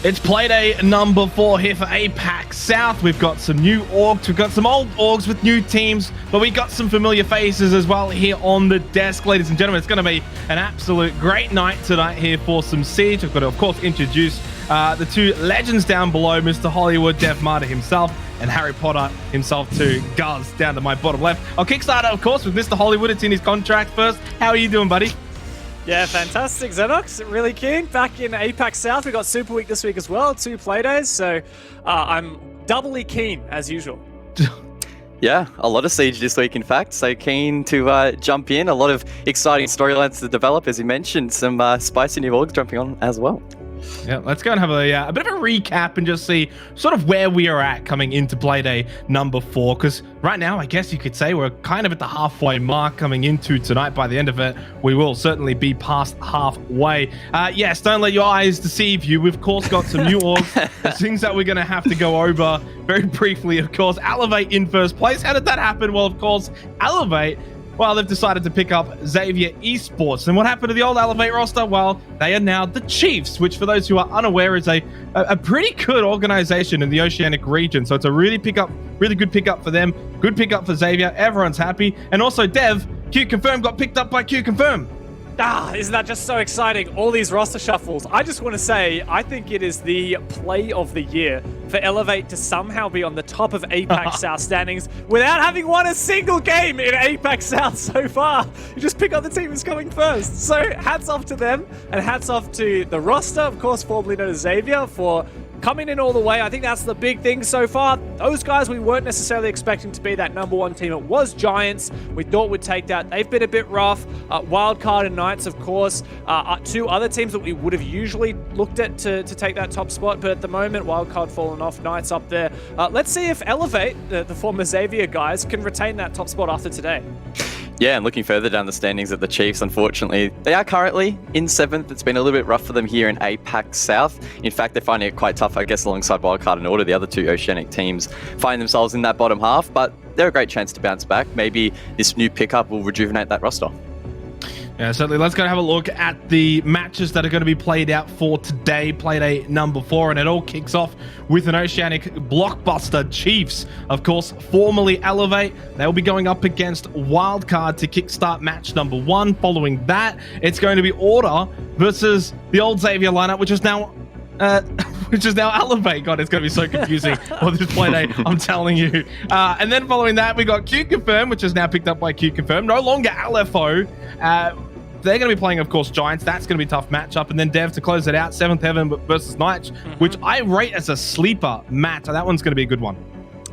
It's Playday number 4 here for APAC South. We've got some new orgs, we've got some old orgs with new teams, but we got some familiar faces as well here on the desk. Ladies and gentlemen, it's going to be an absolute great night tonight here for some Siege. I've got to, of course, introduce the two legends down below, Mr. Hollywood, Dev Marta himself, and Harry Potter himself too, Guz, down to my bottom left. I'll kickstart, of course, with Mr. Hollywood. It's in his contract first. How are you doing, buddy? Yeah, fantastic, Xenox. Really keen. Back in APAC South, we got Super Week this week as well, 2 Playdays, so I'm doubly keen, as usual. Yeah, a lot of Siege this week, in fact, so keen to jump in. A lot of exciting storylines to develop, as you mentioned. Some spicy new orgs jumping on as well. Yeah, let's go and have a bit of a recap and just see sort of where we are at coming into Playday number 4, because right now, I guess you could say we're kind of at the halfway mark coming into tonight. By the end of it, we will certainly be past halfway. Yes, don't let your eyes deceive you. We've, of course, got some new orgs, things that we're going to have to go over very briefly, of course. Elevate in first place. How did that happen? Well, of course, Elevate, well, they've decided to pick up Xavier Esports. And what happened to the old Elevate roster? Well, they are now the Chiefs, which for those who are unaware is a pretty good organization in the Oceanic region. So it's a really good pickup for them. Good pickup for Xavier. Everyone's happy. And also Dev, Q Confirm got picked up by Q Confirm. Isn't that just so exciting? All these roster shuffles. I just want to say, I think it is the play of the year for Elevate to somehow be on the top of APAC South standings without having won a single game in APAC South so far. You just pick up the team who's coming first. So hats off to them, and hats off to the roster, of course, formerly known as Xavier, for coming in all the way. I think that's the big thing so far. Those guys we weren't necessarily expecting to be that #1 team. It was Giants. We thought we'd take that. They've been a bit rough. Wildcard and Knights, of course, are 2 other teams that we would have usually looked at to take that top spot. But at the moment, Wildcard fallen off, Knights up there. Let's see if Elevate, the former Xavier guys, can retain that top spot after today. Yeah, and looking further down the standings at the Chiefs, unfortunately, they are currently in 7th. It's been a little bit rough for them here in APAC South. In fact, they're finding it quite tough, I guess, alongside Wildcard and Order. The other 2 Oceanic teams find themselves in that bottom half, but they're a great chance to bounce back. Maybe this new pickup will rejuvenate that roster. Yeah, certainly. Let's go have a look at the matches that are going to be played out for today, Playday number 4, and it all kicks off with an Oceanic blockbuster. Chiefs, of course, formerly Elevate. They'll be going up against Wildcard to kickstart match number 1. Following that, it's going to be Order versus the old Xavier lineup, which is now Elevate. God, it's going to be so confusing for this Playday, I'm telling you. And then following that, we got Q Confirm, which is now picked up by Q Confirm. No longer LFO. They're going to be playing, of course, Giants. That's going to be a tough matchup. And then Dev to close it out, 7th Heaven versus Knights, which I rate as a sleeper match. That one's going to be a good one.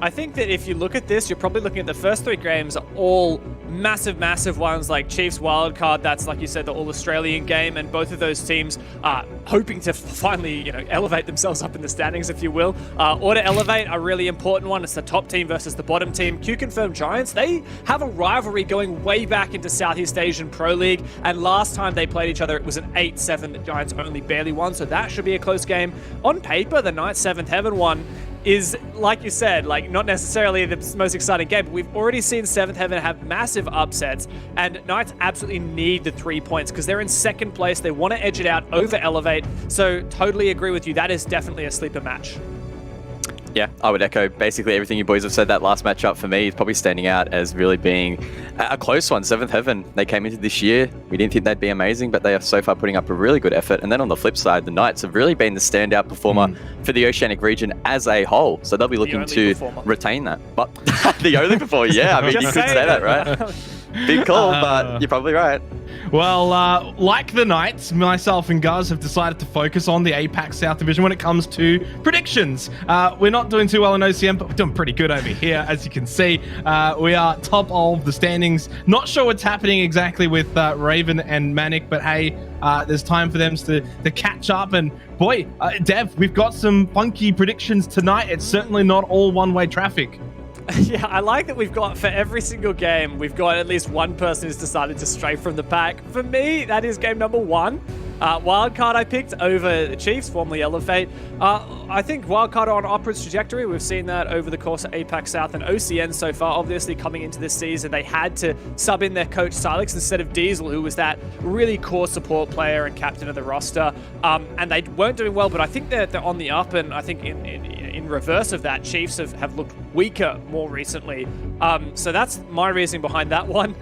I think that if you look at this, you're probably looking at the first 3 games are all massive ones, like Chiefs Wildcard. That's, like you said, the all-Australian game, and both of those teams are hoping to finally, elevate themselves up in the standings, if you will. Order Elevate, a really important one. It's the top team versus the bottom team. Q Confirm Giants, they have a rivalry going way back into Southeast Asian Pro League, and last time they played each other, it was an 8-7 that Giants only barely won, so that should be a close game. On paper, the Knights 7th Heaven one is, like you said, like not necessarily the most exciting game, but we've already seen 7th Heaven have massive upsets, and Knights absolutely need the 3 points because they're in 2nd place. They want to edge it out over Elevate, so totally agree with you. That is definitely a sleeper match. Yeah, I would echo basically everything you boys have said. That last matchup for me is probably standing out as really being a close one. 7th Heaven, they came into this year. We didn't think they'd be amazing, but they are so far putting up a really good effort. And then on the flip side, the Knights have really been the standout performer for the Oceanic region as a whole. So they'll be looking to retain that. But the only performer, yeah, I mean, you could say that, right? Big call, but you're probably right. Well, like the Knights, myself and Guz have decided to focus on the APAC South Division when it comes to predictions. We're not doing too well in OCM, but we're doing pretty good over here, as you can see. We are top of the standings. Not sure what's happening exactly with Raven and Manic, but hey, there's time for them to catch up. And boy, Dev, we've got some funky predictions tonight. It's certainly not all one-way traffic. Yeah, I like that we've got, for every single game, we've got at least one person who's decided to stray from the pack. For me, that is game number 1. Wildcard I picked over the Chiefs, formerly Elevate. I think Wildcard are on upwards trajectory. We've seen that over the course of APAC South and OCN so far. Obviously, coming into this season, they had to sub in their coach Silex instead of Diesel, who was that really core support player and captain of the roster. And they weren't doing well, but I think they're on the up, and I think in reverse of that, Chiefs have looked weaker more recently. So that's my reasoning behind that one.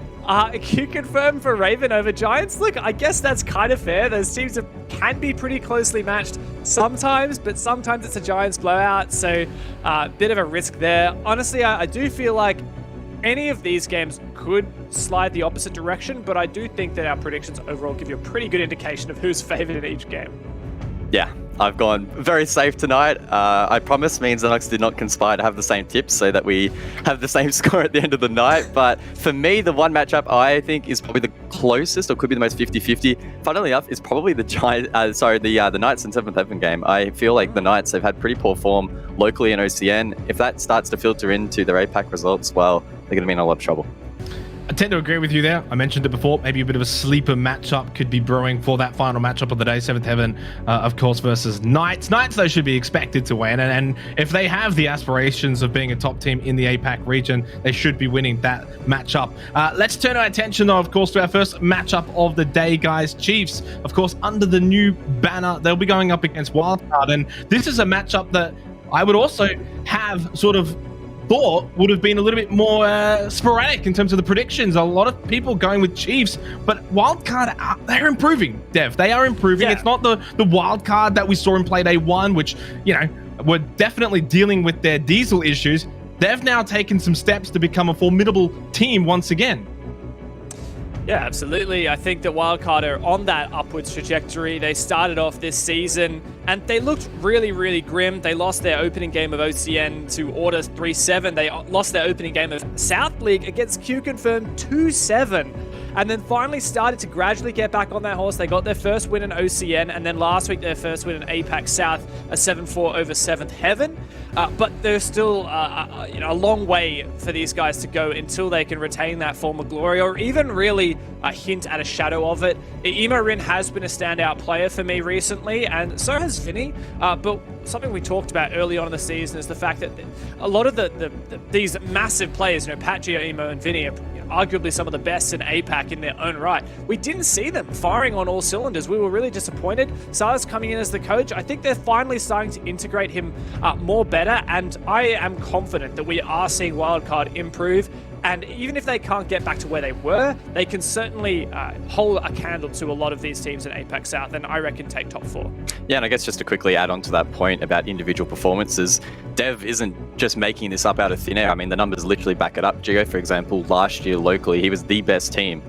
Q confirm for Raven over Giants. Look, I guess that's kind of fair. Those teams can be pretty closely matched sometimes, but sometimes it's a Giants blowout, so bit of a risk there. Honestly, I do feel like any of these games could slide the opposite direction, but I do think that our predictions overall give you a pretty good indication of who's favored in each game. Yeah, I've gone very safe tonight. I promise me and Xenox did not conspire to have the same tips so that we have the same score at the end of the night. But for me, the one matchup I think is probably the closest, or could be the most 50-50, funnily enough, is probably the the Knights and 7th Heaven game. I feel like the Knights have had pretty poor form locally in OCN. If that starts to filter into their APAC results, well, they're going to be in a lot of trouble. I tend to agree with you there. I mentioned it before. Maybe a bit of a sleeper matchup could be brewing for that final matchup of the day. 7th Heaven, of course, versus Knights. Knights, though, should be expected to win. And if they have the aspirations of being a top team in the APAC region, they should be winning that matchup. Let's turn our attention, though, of course, to our first matchup of the day, guys. Chiefs, of course, under the new banner. They'll be going up against Wildcard. And this is a matchup that I would also have sort of thought would have been a little bit more sporadic in terms of the predictions. A lot of people going with Chiefs, but Wildcard, they're improving, Dev. They are improving. Yeah. It's not the Wildcard that we saw in Playday 1, which, you know, were definitely dealing with their diesel issues. They've now taken some steps to become a formidable team once again. Yeah, absolutely. I think that Wildcard are on that upwards trajectory. They started off this season and they looked really, really grim. They lost their opening game of OCN to Order 3-7. They lost their opening game of South League against Q Confirm 2-7. And then finally started to gradually get back on that horse. They got their first win in OCN, and then last week their first win in APAC South, a 7-4 over 7th Heaven. But there's still a long way for these guys to go until they can retain that former glory, or even really hint at a shadow of it. Emo Rin has been a standout player for me recently, and so has Vinny. But something we talked about early on in the season is the fact that a lot of these massive players, Pat, Gio, Emo, and Vinny, are arguably some of the best in APAC in their own right. We didn't see them firing on all cylinders. We were really disappointed. Silas coming in as the coach, I think they're finally starting to integrate him more better, and I am confident that we are seeing Wildcard improve. And even if they can't get back to where they were, they can certainly hold a candle to a lot of these teams in APAC South, and I reckon take top 4. Yeah, and I guess just to quickly add on to that point about individual performances, Dev isn't just making this up out of thin air. I mean, the numbers literally back it up. Gio, for example, last year locally, he was the best team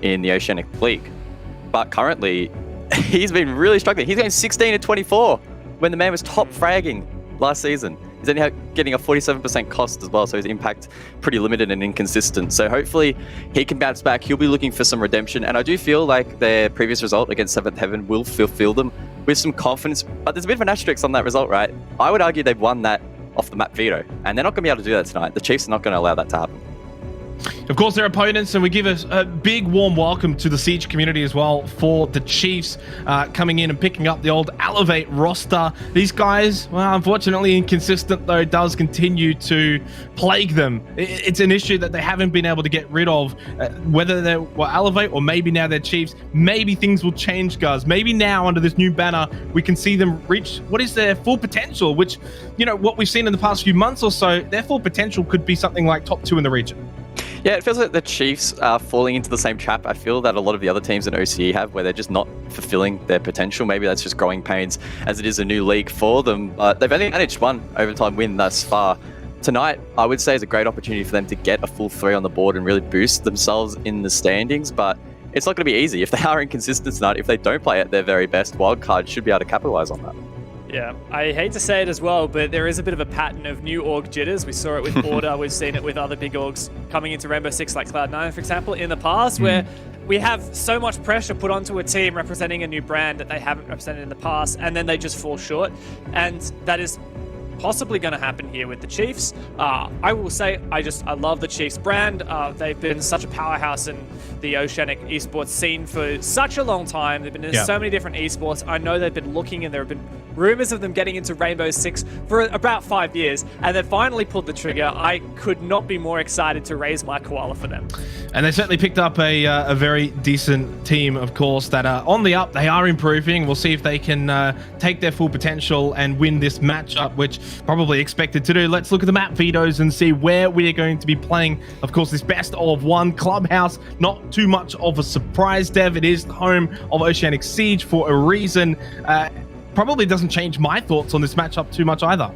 in the Oceanic League. But currently, he's been really struggling. He's going 16-24 when the man was top fragging last season. He's only getting a 47% cost as well, so his impact pretty limited and inconsistent. So hopefully he can bounce back. He'll be looking for some redemption, and I do feel like their previous result against 7th Heaven will fulfill them with some confidence. But there's a bit of an asterisk on that result, right? I would argue they've won that off the map veto, and they're not going to be able to do that tonight. The Chiefs are not going to allow that to happen. Of course, their opponents, and we give a big warm welcome to the Siege community as well for the Chiefs coming in and picking up the old Elevate roster. These guys, well, unfortunately inconsistent, though, does continue to plague them. It's an issue that they haven't been able to get rid of, whether they were Elevate or maybe now they're Chiefs. Maybe things will change, guys. Maybe now under this new banner, we can see them reach what is their full potential, which, you know, what we've seen in the past few months or so, their full potential could be something like top 2 in the region. Yeah, it feels like the Chiefs are falling into the same trap I feel that a lot of the other teams in OCE have, where they're just not fulfilling their potential. Maybe that's just growing pains as it is a new league for them. But they've only managed one overtime win thus far. Tonight, I would say, is a great opportunity for them to get a full 3 on the board and really boost themselves in the standings. But it's not going to be easy. If they are inconsistent tonight, if they don't play at their very best, Wildcard should be able to capitalize on that. Yeah, I hate to say it as well, but there is a bit of a pattern of new org jitters. We saw it with Order, we've seen it with other big orgs coming into Rainbow Six, like Cloud9, for example, in the past, where we have so much pressure put onto a team representing a new brand that they haven't represented in the past, and then they just fall short. And that is possibly going to happen here with the Chiefs. I will say, I love the Chiefs brand. They've been such a powerhouse in the Oceanic esports scene for such a long time. They've been in so many different esports. I know they've been looking, and there have been rumors of them getting into Rainbow Six for about 5 years, and they finally pulled the trigger. I could not be more excited to raise my koala for them. And they certainly picked up a very decent team, of course, that are on the up. They are improving. We'll see if they can take their full potential and win this matchup, which probably expected to do. Let's look at the map vetoes and see where we are going to be playing. Of course, this best of one clubhouse, not too much of a surprise, Dev. It is the home of Oceanic Siege for a reason. Probably doesn't change my thoughts on this matchup too much either.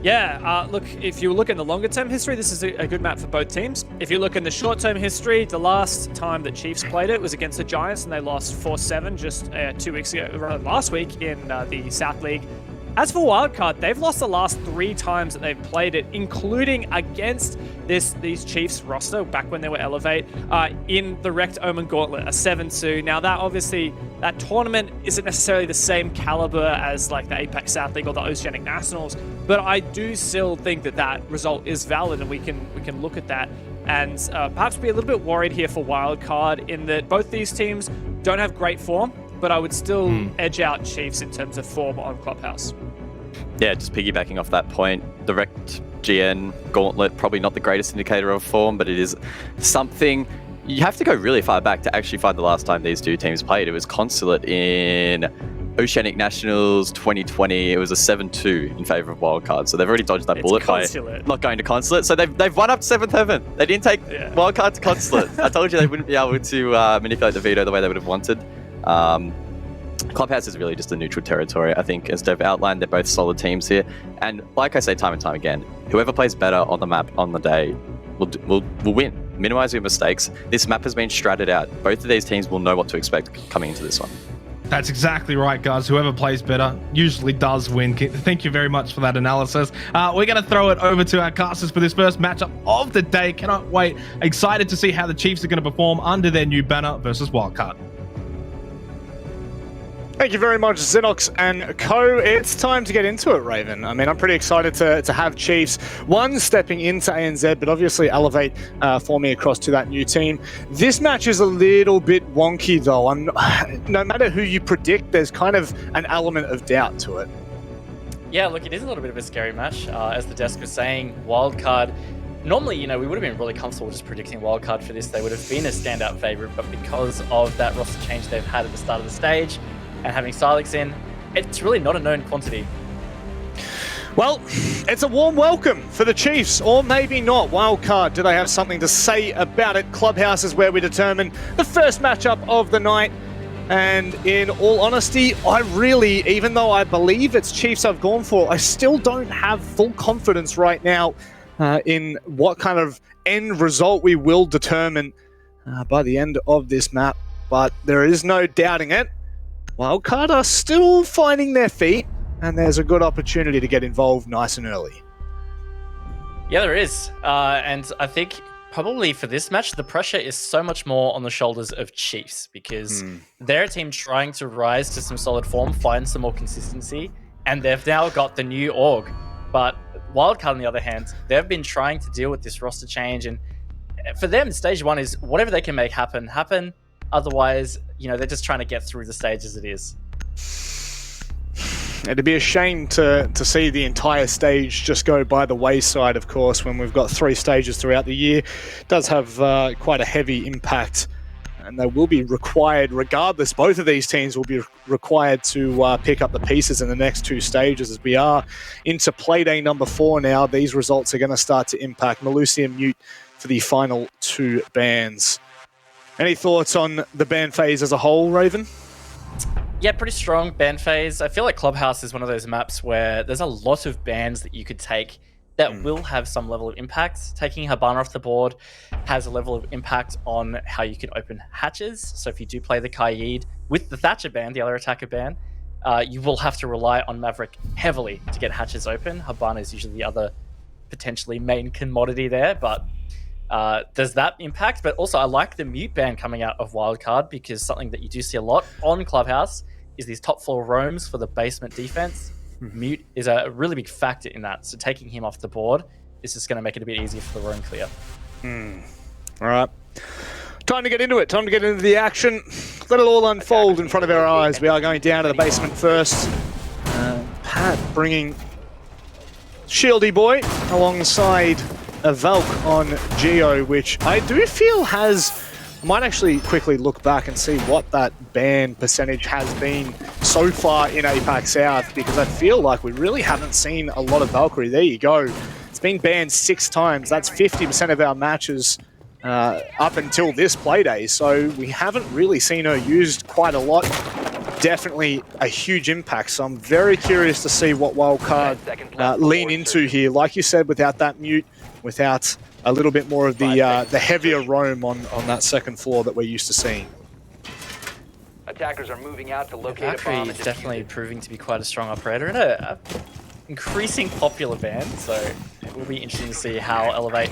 Yeah, look, if you look in the longer-term history, this is a good map for both teams. If you look in the short-term history, the last time that Chiefs played it was against the Giants, and they lost 4-7 just 2 weeks ago, rather last week in the South League. As for Wildcard, they've lost the last 3 times that they've played it, including against these Chiefs roster back when they were Elevate in the Wrecked Omen Gauntlet, a 7-2. Now that tournament isn't necessarily the same caliber as like the APAC South League or the Oceanic Nationals, but I do still think that result is valid, and we can look at that and perhaps be a little bit worried here for Wildcard in that both these teams don't have great form, but I would still edge out Chiefs in terms of form on Clubhouse. Yeah, just piggybacking off that point, the Wrecked GN Gauntlet, probably not the greatest indicator of form, but it is something. You have to go really far back to actually find the last time these two teams played. It was Consulate in Oceanic Nationals 2020. It was a 7-2 in favor of Wildcard. So they've already dodged that bullet by not going to Consulate. So they've won up 7th Heaven. They didn't take Wildcard to Consulate. I told you they wouldn't be able to manipulate the veto the way they would have wanted. Clubhouse is really just a neutral territory. I think, as Dev outlined, they're both solid teams here. And like I say time and time again, whoever plays better on the map on the day will win. Minimize your mistakes. This map has been stratted out. Both of these teams will know what to expect coming into this one. That's exactly right, guys. Whoever plays better usually does win. Thank you very much for that analysis. We're going to throw it over to our casters for this first matchup of the day. Cannot wait. Excited to see how the Chiefs are going to perform under their new banner versus Wildcard. Thank you very much, Xenox and co. It's time to get into it, Raven. I mean, I'm pretty excited to have Chiefs, one, stepping into ANZ, but obviously Elevate forming across to that new team. This match is a little bit wonky, though. No matter who you predict, there's kind of an element of doubt to it. Yeah, look, it is a little bit of a scary match. As the desk was saying, Wildcard, normally, we would have been really comfortable just predicting Wildcard for this. They would have been a standout favorite, but because of that roster change they've had at the start of the stage, and having Silex in, it's really not a known quantity. Well, it's a warm welcome for the Chiefs, or maybe not. Wildcard, do they have something to say about it? Clubhouse is where we determine the first matchup of the night. And in all honesty, even though I believe it's Chiefs I've gone for, I still don't have full confidence right now in what kind of end result we will determine by the end of this map. But there is no doubting it. Wildcard are still finding their feet, and there's a good opportunity to get involved nice and early. Yeah, there is. And I think probably for this match, the pressure is so much more on the shoulders of Chiefs because they're a team trying to rise to some solid form, find some more consistency, and they've now got the new org. But Wildcard, on the other hand, they've been trying to deal with this roster change, and for them, stage one is whatever they can make happen. Otherwise, they're just trying to get through the stage as it is. It'd be a shame to see the entire stage just go by the wayside, of course, when we've got 3 stages throughout the year. It does have quite a heavy impact, and they will be required, regardless, both of these teams will be required to pick up the pieces in the next 2 stages, as we are into Playday number 4 now. These results are going to start to impact Malusi and Mute for the final 2 bans. Any thoughts on the ban phase as a whole, Raven? Yeah, pretty strong ban phase. I feel like Clubhouse is one of those maps where there's a lot of bans that you could take that will have some level of impact. Taking Habana off the board has a level of impact on how you can open hatches. So if you do play the Kaid with the Thatcher ban, the other attacker ban, you will have to rely on Maverick heavily to get hatches open. Habana is usually the other potentially main commodity there, but does that impact? But also I like the mute ban coming out of Wildcard because something that you do see a lot on Clubhouse is these top floor roams for the basement defense. Mute is a really big factor in that. So taking him off the board is just going to make it a bit easier for the roam clear. All right. Time to get into it. Time to get into the action. Let it all unfold in front of our eyes. We are going down to the basement first. Pat bringing Shieldy Boy alongside a Valk on Geo, which I do feel has... I might actually quickly look back and see what that ban percentage has been so far in APAC South, because I feel like we really haven't seen a lot of Valkyrie. There you go. It's been banned 6 times. That's 50% of our matches up until this Playday. So we haven't really seen her used quite a lot. Definitely a huge impact. So I'm very curious to see what Wildcard lean into here. Like you said, without that mute, without a little bit more of the heavier roam on that second floor that we're used to seeing. Attackers are moving out to locate a Valkyrie bomb. is definitely proving to be quite a strong operator and a increasing popular band, so it will be interesting to see how Elevate...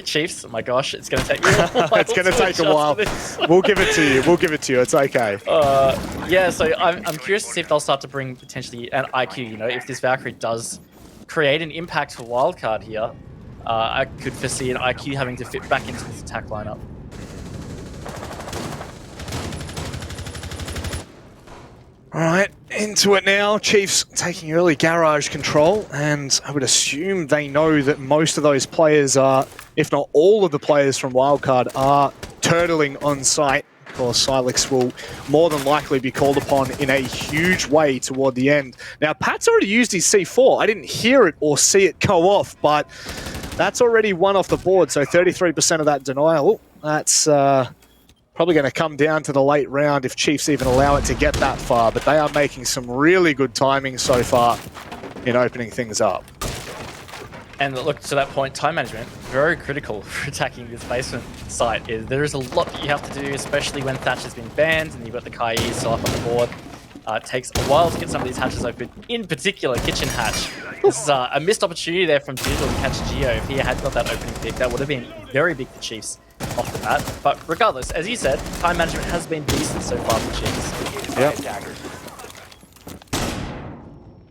Chiefs, oh my gosh, it's going to take me a while. It's going to take a while. We'll give it to you. We'll give it to you. It's okay. Yeah, so I'm curious to see if they'll start to bring potentially an IQ, you know, if this Valkyrie does create an impact for Wildcard here. I could foresee an IQ having to fit back into this attack lineup. All right, into it now. Chiefs taking early garage control, and I would assume they know that most of those players are, if not all of the players from Wildcard, are turtling on site. Of course, Silex will more than likely be called upon in a huge way toward the end. Now, Pat's already used his C4. I didn't hear it or see it go off, but that's already one off the board, so 33% of that denial. That's probably going to come down to the late round if Chiefs even allow it to get that far, but they are making some really good timing so far in opening things up. And look, to that point, time management, very critical for attacking this basement site. There is a lot that you have to do, especially when Thatch has been banned and you've got the Kai still up on the board. It takes a while to get some of these hatches open, in particular Kitchen Hatch. This is a missed opportunity there from Digital to catch Geo. If he had got that opening pick, that would have been very big for Chiefs off the bat. But regardless, as you said, time management has been decent so far for Chiefs. Yep.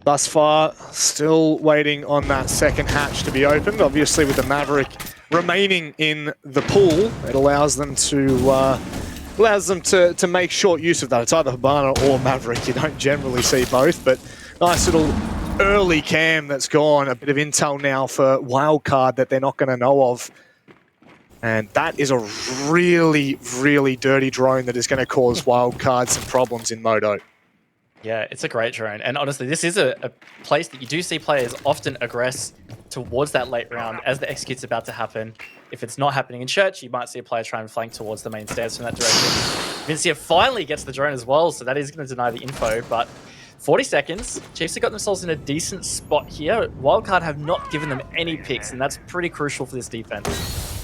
Thus far, still waiting on that second hatch to be opened. Obviously, with the Maverick remaining in the pool, it allows them to make short use of that. It's either Hibana or Maverick. You don't generally see both, but nice little early cam that's gone. A bit of intel now for Wildcard that they're not going to know of. And that is a really, really dirty drone that is going to cause Wildcard some problems in Modo. Yeah, it's a great drone. And honestly, this is a place that you do see players often aggress towards that late round as the execute's about to happen. If it's not happening in church, you might see a player try and flank towards the main stairs from that direction. Vincia finally gets the drone as well, so that is going to deny the info. But 40 seconds, Chiefs have got themselves in a decent spot here. Wildcard have not given them any picks, and that's pretty crucial for this defense.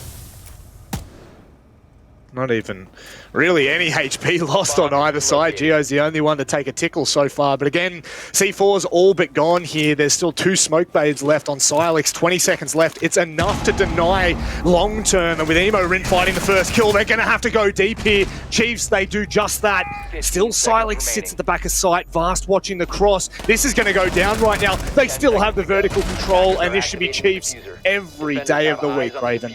Not even really any HP lost on either side. Geo's the only one to take a tickle so far. But again, C4's all but gone here. There's still 2 smoke baits left on Silex. 20 seconds left. It's enough to deny long term. And with Emo Rin fighting the first kill, they're going to have to go deep here. Chiefs, they do just that. Still Silex sits at the back of sight. Vast watching the cross. This is going to go down right now. They still have the vertical control, and this should be Chiefs every day of the week, Raven.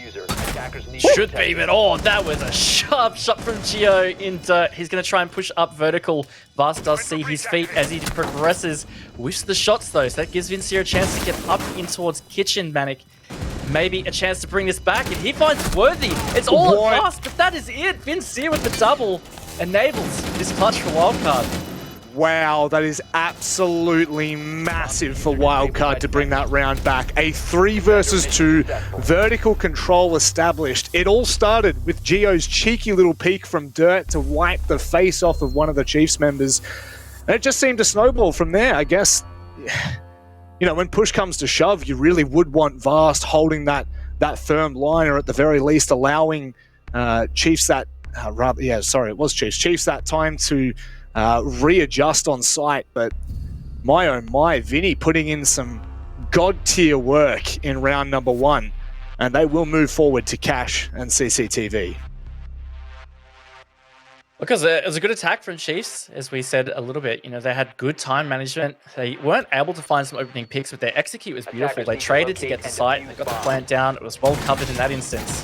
Should be, but oh, that was a sharp shot from Geo in dirt. He's going to try and push up vertical. Vast does see his feet as he progresses. Whiffs the shots though, so that gives Vincia a chance to get up in towards Kitchen Manic. Maybe a chance to bring this back, and he finds Worthy. It's all at Vast, but that is it. Vincia with the double enables this clutch for Wildcard. Wow, that is absolutely massive for Wildcard to bring that round back. A 3 versus 2 vertical control established. It all started with Geo's cheeky little peek from dirt to wipe the face off of one of the Chiefs members. And it just seemed to snowball from there. I guess, you know, when push comes to shove, you really would want Vast holding that firm line, or at the very least allowing Chiefs that, Chiefs that time to readjust on site. But my oh my, Vinny putting in some god tier work in round number 1, and they will move forward to cash and CCTV. Look, it was a good attack from Chiefs, as we said a little bit. You know, they had good time management. They weren't able to find some opening picks, but their execute was beautiful. They traded to get to site. They got the plant down. It was well covered in that instance.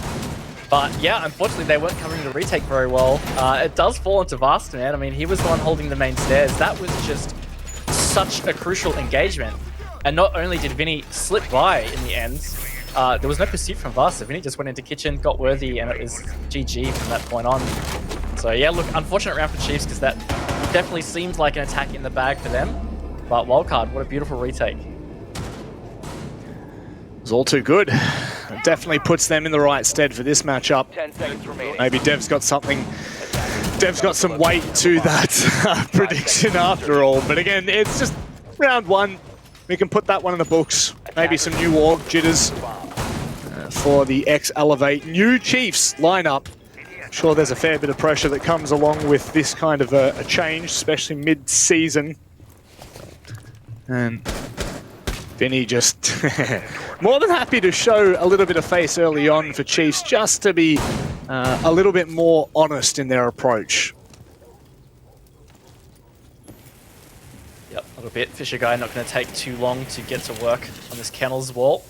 But yeah, unfortunately, they weren't covering the retake very well. It does fall into Vast, man. I mean, he was the one holding the main stairs. That was just such a crucial engagement. And not only did Vinny slip by in the end, there was no pursuit from Vast. So Vinny just went into kitchen, got worthy, and it was GG from that point on. So yeah, look, unfortunate round for Chiefs because that definitely seems like an attack in the bag for them. But Wildcard, what a beautiful retake. It's all too good. It definitely puts them in the right stead for this matchup. 10 seconds remaining. Maybe Dev's got something. Dev's got some weight to that prediction after all. But again, it's just round one. We can put that one in the books. Maybe some new org jitters for the X-Elevate new Chiefs lineup. Sure, there's a fair bit of pressure that comes along with this kind of a change, especially mid-season. And Vinny just more than happy to show a little bit of face early on for Chiefs, just to be a little bit more honest in their approach. Yep, a little bit. Fisher Guy not going to take too long to get to work on this Kennel's wall.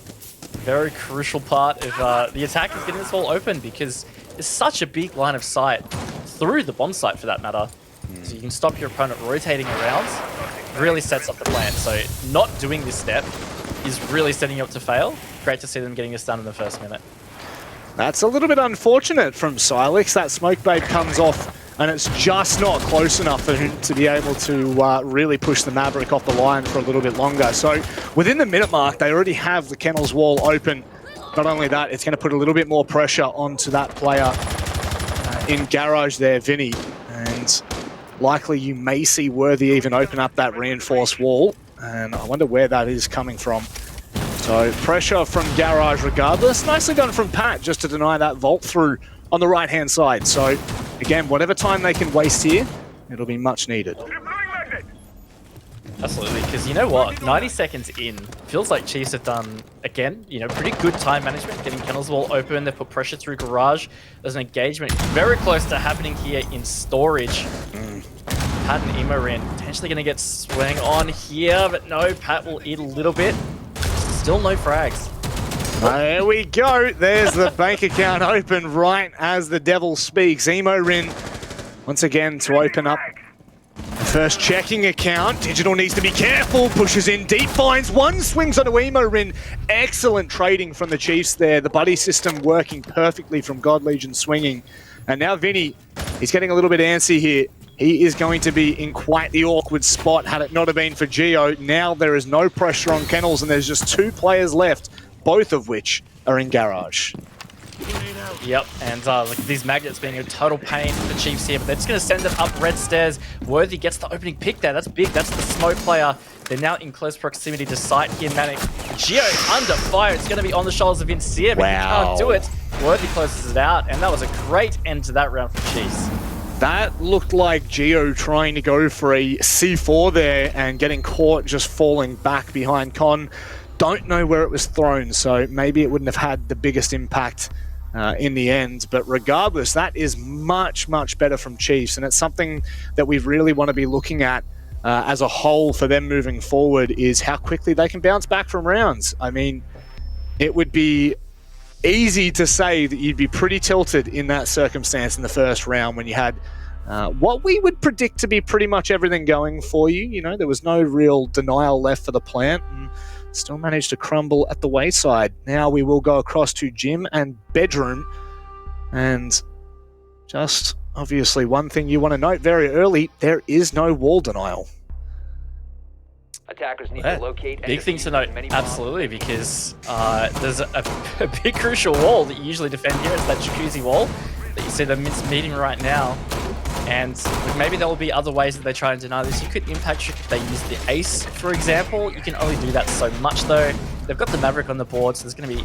Very crucial part of the attack is getting this wall open because there's such a big line of sight through the bomb site for that matter. So you can stop your opponent rotating around. Really sets up the plan. So not doing this step is really setting you up to fail. Great to see them getting this done in the first minute. That's a little bit unfortunate from Silex. That smoke babe comes off and it's just not close enough for him to be able to really push the Maverick off the line for a little bit longer. So within the minute mark, they already have the Kennel's wall open. Not only that, it's going to put a little bit more pressure onto that player in Garage there, Vinny. And likely you may see Worthy even open up that reinforced wall. And I wonder where that is coming from. So pressure from Garage regardless. Nicely done from Pat just to deny that vault through on the right-hand side. So again, whatever time they can waste here, it'll be much needed. Absolutely, because you know what? 90 seconds in, feels like Chiefs have done, again, you know, pretty good time management, getting Kennel's wall open. They've put pressure through Garage. There's an engagement very close to happening here in storage. Pat and Imorin potentially going to get swing on here, but no, Pat will eat a little bit. Still no frags. There we go. There's the bank account open right as the devil speaks. Imorin once again to open up the first checking account. Digital needs to be careful. Pushes in deep, finds one, swings onto Imorin. Excellent trading from the Chiefs there. The buddy system working perfectly from God Legion swinging. And now Vinny, he's getting a little bit antsy here. He is going to be in quite the awkward spot had it not have been for Geo. Now there is no pressure on Kennels and there's just two players left, both of which are in Garage. Yep, and look, these magnets being a total pain for the Chiefs here, but they're just going to send it up red stairs. Worthy gets the opening pick there. That's big. That's the smoke player. They're now in close proximity to sight here. Manic. Geo under fire. It's going to be on the shoulders of Vincia, but he can't do it. Worthy closes it out, and that was a great end to that round for Chiefs. That looked like Geo trying to go for a C4 there and getting caught just falling back behind Con. Don't know where it was thrown, so maybe it wouldn't have had the biggest impact in the end. But regardless, that is much, much better from Chiefs, and it's something that we really want to be looking at as a whole for them moving forward, is how quickly they can bounce back from rounds. I mean, it would be easy to say that you'd be pretty tilted in that circumstance in the first round when you had what we would predict to be pretty much everything going for you. You know, there was no real denial left for the plant, and still managed to crumble at the wayside. Now we will go across to gym and bedroom, and just obviously one thing you want to note very early, there is no wall denial. Attackers need to locate and big thing to note, many absolutely, because there's a big crucial wall that you usually defend here. It's that jacuzzi wall that you see them meeting right now. And maybe there will be other ways that they try and deny this. You could impact trick if they use the ace, for example. You can only do that so much though. They've got the Maverick on the board, so there's going to be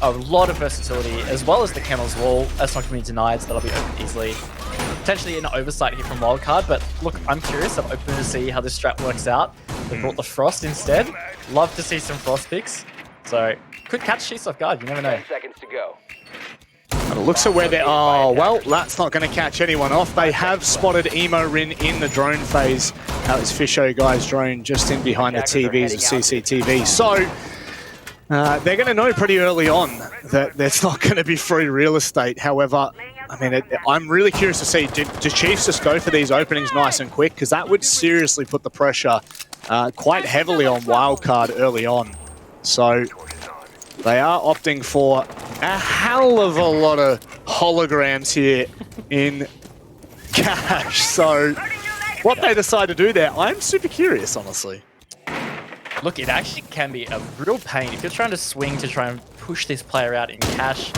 a lot of versatility, as well as the Kennel's wall. That's not going to be denied, so that'll be open easily. Potentially an oversight here from Wildcard, but look, I'm curious. I'm open to see how this strat works out. They brought the Frost instead. Love to see some Frost picks. So, could catch Chiefs off guard, you never know. 10 seconds to go. It looks at where they're... Oh, well, that's not going to catch anyone off. They have spotted Emo Rin in the drone phase. That was Fisho Guy's drone just in behind the TVs of CCTV. So, they're going to know pretty early on that there's not going to be free real estate. However, I mean, I'm really curious to see, do Chiefs just go for these openings nice and quick? Because that would seriously put the pressure quite heavily on Wildcard early on. So, they are opting for a hell of a lot of holograms here in Cash. So what they decide to do there, I'm super curious, honestly. Look, it actually can be a real pain if you're trying to swing to try and push this player out in Cash,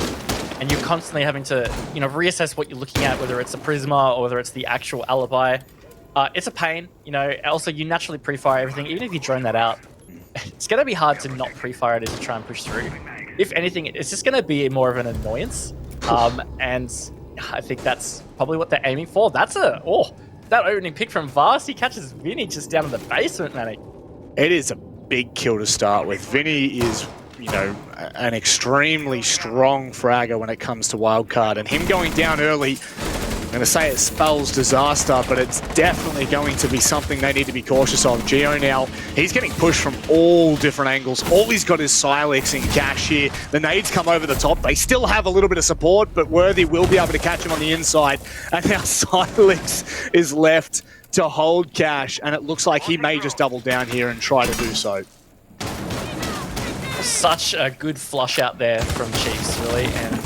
and you're constantly having to, reassess what you're looking at, whether it's a Prisma or whether it's the actual alibi. It's a pain, Also, you naturally pre-fire everything, even if you drone that out. It's going to be hard to not pre-fire it as you try and push through. If anything, it's just going to be more of an annoyance. And I think that's probably what they're aiming for. That's that opening pick from Vast. He catches Vinny just down in the basement, man. It is a big kill to start with. Vinny is, an extremely strong fragger when it comes to Wildcard. And him going down early, I'm going to say it spells disaster, but it's definitely going to be something they need to be cautious of. Geo now, he's getting pushed from all different angles. All he's got is Silex and Cash here. The nades come over the top. They still have a little bit of support, but Worthy will be able to catch him on the inside. And now Silex is left to hold Cash, and it looks like he may just double down here and try to do so. Such a good flush out there from Chiefs, really, and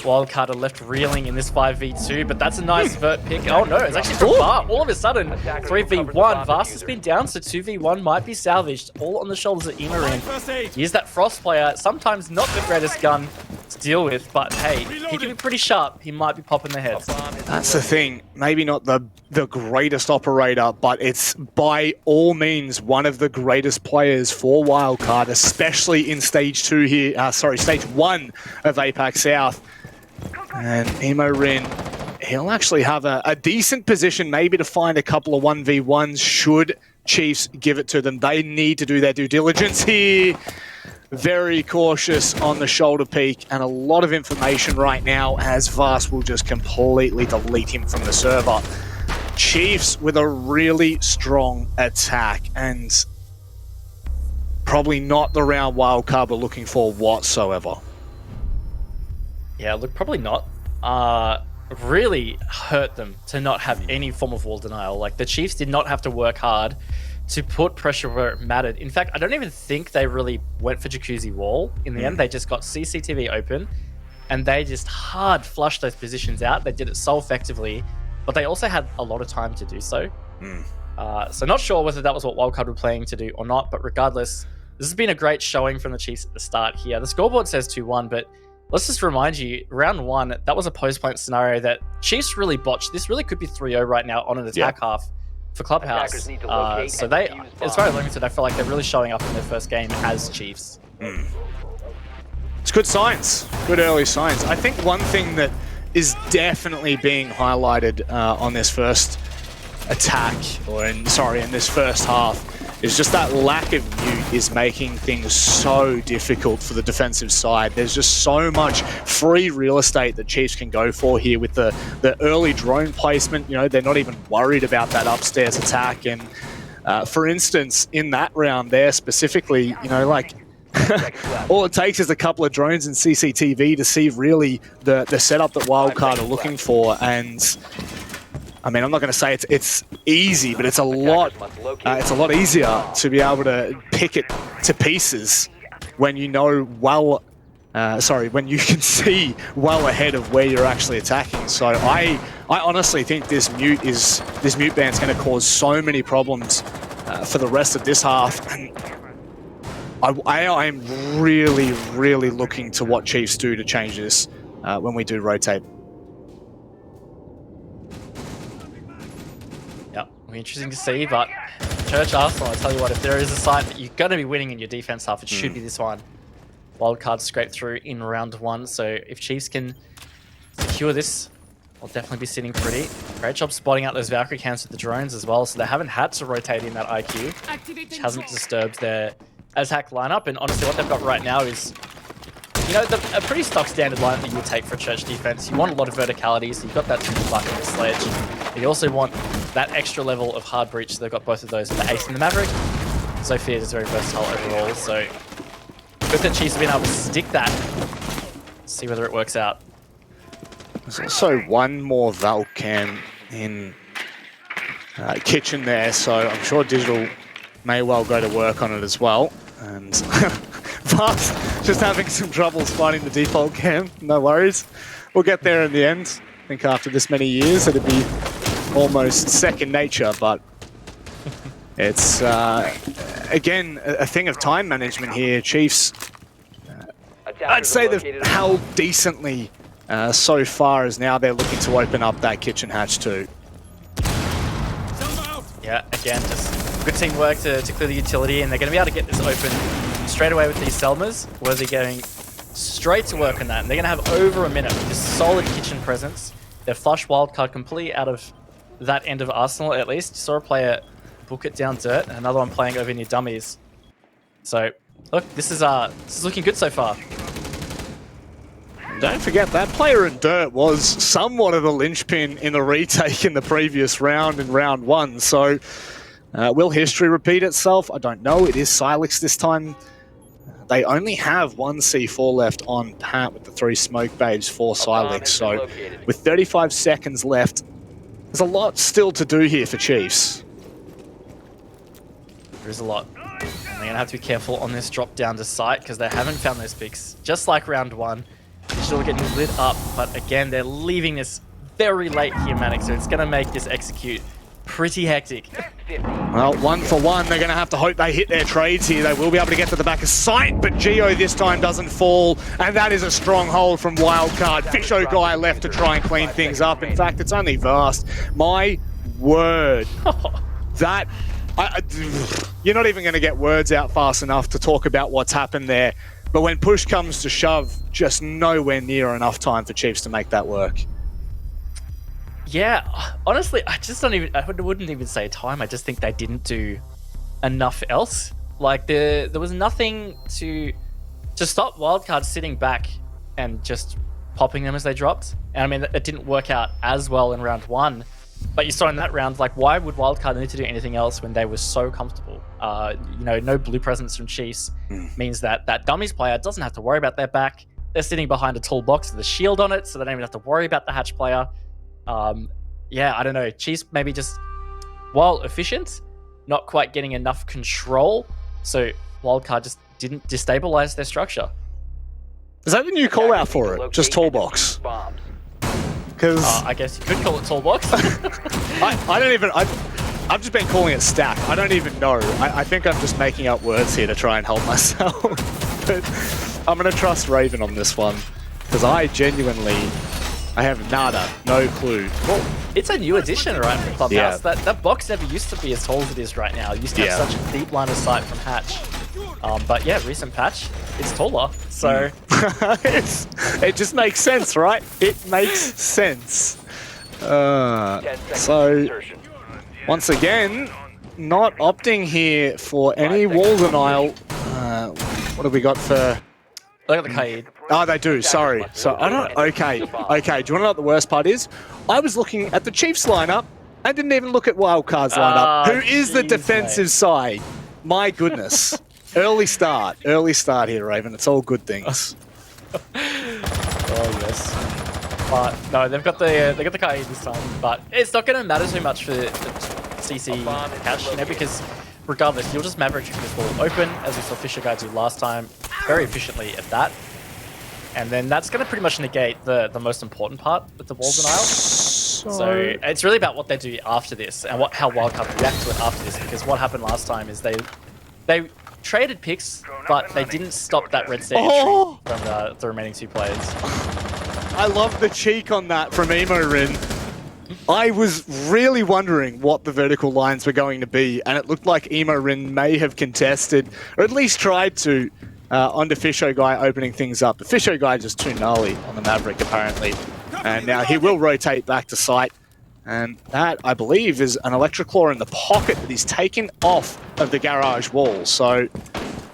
Wildcard are left reeling in this 5v2, but that's a nice vert pick. Oh no, it's actually from Var. All of a sudden, 3v1. Vast has been down, so 2v1 might be salvaged. All on the shoulders of Emerin. He's that Frost player, sometimes not the greatest gun to deal with, but hey, he can be pretty sharp. He might be popping the heads. That's the thing. Maybe not the greatest operator, but it's by all means one of the greatest players for Wildcard, especially in stage 2 here. Stage 1 of APAC South. And Emo Rin, he'll actually have a decent position maybe to find a couple of 1v1s should Chiefs give it to them. They need to do their due diligence here. Very cautious on the shoulder peak, and a lot of information right now as Vast will just completely delete him from the server. Chiefs with a really strong attack, and probably not the round Wildcard we're looking for whatsoever. Yeah, look, probably not. Really hurt them to not have any form of wall denial. Like, the Chiefs did not have to work hard to put pressure where it mattered. In fact, I don't even think they really went for Jacuzzi wall. In the end, they just got CCTV open, and they just hard flushed those positions out. They did it so effectively, but they also had a lot of time to do so. So not sure whether that was what Wildcard were planning to do or not, but regardless, this has been a great showing from the Chiefs at the start here. The scoreboard says 2-1, but let's just remind you, round 1, that was a post-plant scenario that Chiefs really botched. This really could be 3-0 right now on an attack half for Clubhouse. So it's very limited. I feel like they're really showing up in their first game as Chiefs. It's good signs, good early signs. I think one thing that is definitely being highlighted on this first attack, or in this first half, is just that lack of mute is making things so difficult for the defensive side. There's just so much free real estate that Chiefs can go for here with the early drone placement. They're not even worried about that upstairs attack. And for instance, in that round there specifically, all it takes is a couple of drones and CCTV to see really the setup that Wildcard are looking for. And I mean, I'm not going to say it's easy, but it's a lot easier to be able to pick it to pieces when you know when you can see well ahead of where you're actually attacking. So I honestly think this mute ban's going to cause so many problems for the rest of this half. And I am really, really looking to what Chiefs do to change this when we do rotate. Interesting to see, but Church Arsenal, I tell you what, if there is a side that you're going to be winning in your defense half, it should be this one. Wildcard scraped through in round 1, so if Chiefs can secure this, they'll definitely be sitting pretty. Great job spotting out those Valkyrie camps with the drones as well, so they haven't had to rotate in that IQ, which hasn't disturbed their attack lineup. And honestly, what they've got right now is, you know, a pretty stock standard line that you would take for a church defense. You want a lot of verticality, so you've got that triple bucket and sledge. But you also want that extra level of hard breach, so they've got both of those. The Ace and the Maverick. Sophia is very versatile overall, so good that Chiefs have been able to stick that. See whether it works out. There's also one more Valk cam in kitchen there, so I'm sure Digital may well go to work on it as well. And Valk's just having some troubles finding the default cam. No worries. We'll get there in the end. I think after this many years, it'd be almost second nature, but it's, again, a thing of time management here. Chiefs, I'd say they've held decently so far, as now they're looking to open up that kitchen hatch too. Yeah, again, just good teamwork to clear the utility, and they're going to be able to get this open straight away with these Selmas, where they're going straight to work on that, and they're going to have over a minute with this solid kitchen presence. They're flush wildcard completely out of that end of Arsenal, at least. Saw a player book it down dirt, and another one playing over near dummies. So, look, this is looking good so far. Don't forget, that player in dirt was somewhat of a linchpin in the retake in the previous round, in round one. So, will history repeat itself? I don't know. It is Silex this time. They only have one C4 left on Pat with the 3 smoke babes for Silex. So, with 35 seconds left, there's a lot still to do here for Chiefs. There is a lot. And they're going to have to be careful on this drop down to site, because they haven't found those picks. Just like round one. Still getting lit up, but again, they're leaving this very late here, Manic, so it's going to make this execute pretty hectic. Well, 1 for 1, they're going to have to hope they hit their trades here. They will be able to get to the back of sight, but Geo this time doesn't fall, and that is a strong hold from Wildcard. Fisho guy left to try and clean things up. In fact, it's only Vast. My word. That... you're not even going to get words out fast enough to talk about what's happened there. But when push comes to shove, just nowhere near enough time for Chiefs to make that work. Yeah, honestly, I wouldn't even say time. I just think they didn't do enough else. Like, there was nothing to stop Wildcard sitting back and just popping them as they dropped. And I mean, it didn't work out as well in round one. But you saw in that round, like, why would Wildcard need to do anything else when they were so comfortable? You know, no blue presence from Chiefs means that that dummies player doesn't have to worry about their back. They're sitting behind a tall box with a shield on it, so they don't even have to worry about the hatch player. Yeah, I don't know. Chiefs maybe just, while efficient, not quite getting enough control. So Wildcard just didn't destabilize their structure. Is that the new call out for it? Just tall box? Because I guess you could call it tall box. I don't even... I've just been calling it stack. I don't even know. I think I'm just making up words here to try and help myself. But I'm going to trust Raven on this one, because I have nada, no clue. Well, it's a new addition, right, for Clubhouse. Yeah. That box never used to be as tall as it is right now. It used to have such a deep line of sight from hatch. But yeah, recent patch, it's taller, so... it just makes sense, right? It makes sense. So, once again, not opting here for any wall denial. What have we got for... Look at the Kaid. Oh, they do, sorry. So, I don't... Okay. Do you want to know what the worst part is? I was looking at the Chiefs lineup and didn't even look at Wildcard's lineup. Who is the defensive side? My goodness. Early start here, Raven. It's all good things. Oh yes, but no, they've got the Kaid this time. But it's not going to matter too much for the CC catch, you know, because regardless, you'll just Maverick this ball open, as we saw Fisher guy do last time, very efficiently at that. And then that's going to pretty much negate the most important part with the wall denial. So it's really about what they do after this and how Wildcard react to it after this. Because what happened last time is they traded picks, but they didn't stop that red stage from the remaining 2 players. I love the cheek on that from Emo Rin. I was really wondering what the vertical lines were going to be, and it looked like Emo Rin may have contested, or at least tried to, onto Fisho Guy opening things up. The Fisho Guy just too gnarly on the Maverick, apparently. And now he will rotate back to site. And that, I believe, is an Electroclaw in the pocket that he's taken off of the garage wall. So,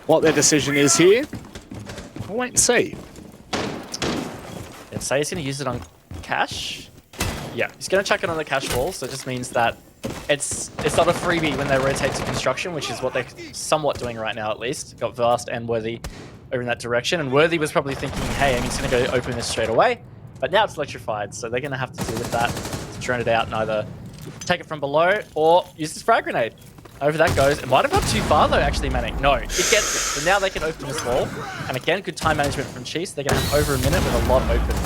what their decision is here, we'll wait and see. could say he's going to use it on Cash. Yeah, he's going to chuck it on the Cash wall, so it just means that it's not a freebie when they rotate to construction, which is what they're somewhat doing right now at least. Got Vast and Worthy over in that direction, and Worthy was probably thinking, hey, Amy's going to go open this straight away, but now it's electrified, so they're going to have to deal with that, to drone it out and either take it from below or use this frag grenade. Over that goes. It might have gone too far though, actually, Manic. No, it gets it. So now they can open this wall. And again, good time management from Chiefs. They're going to have over a minute with a lot open.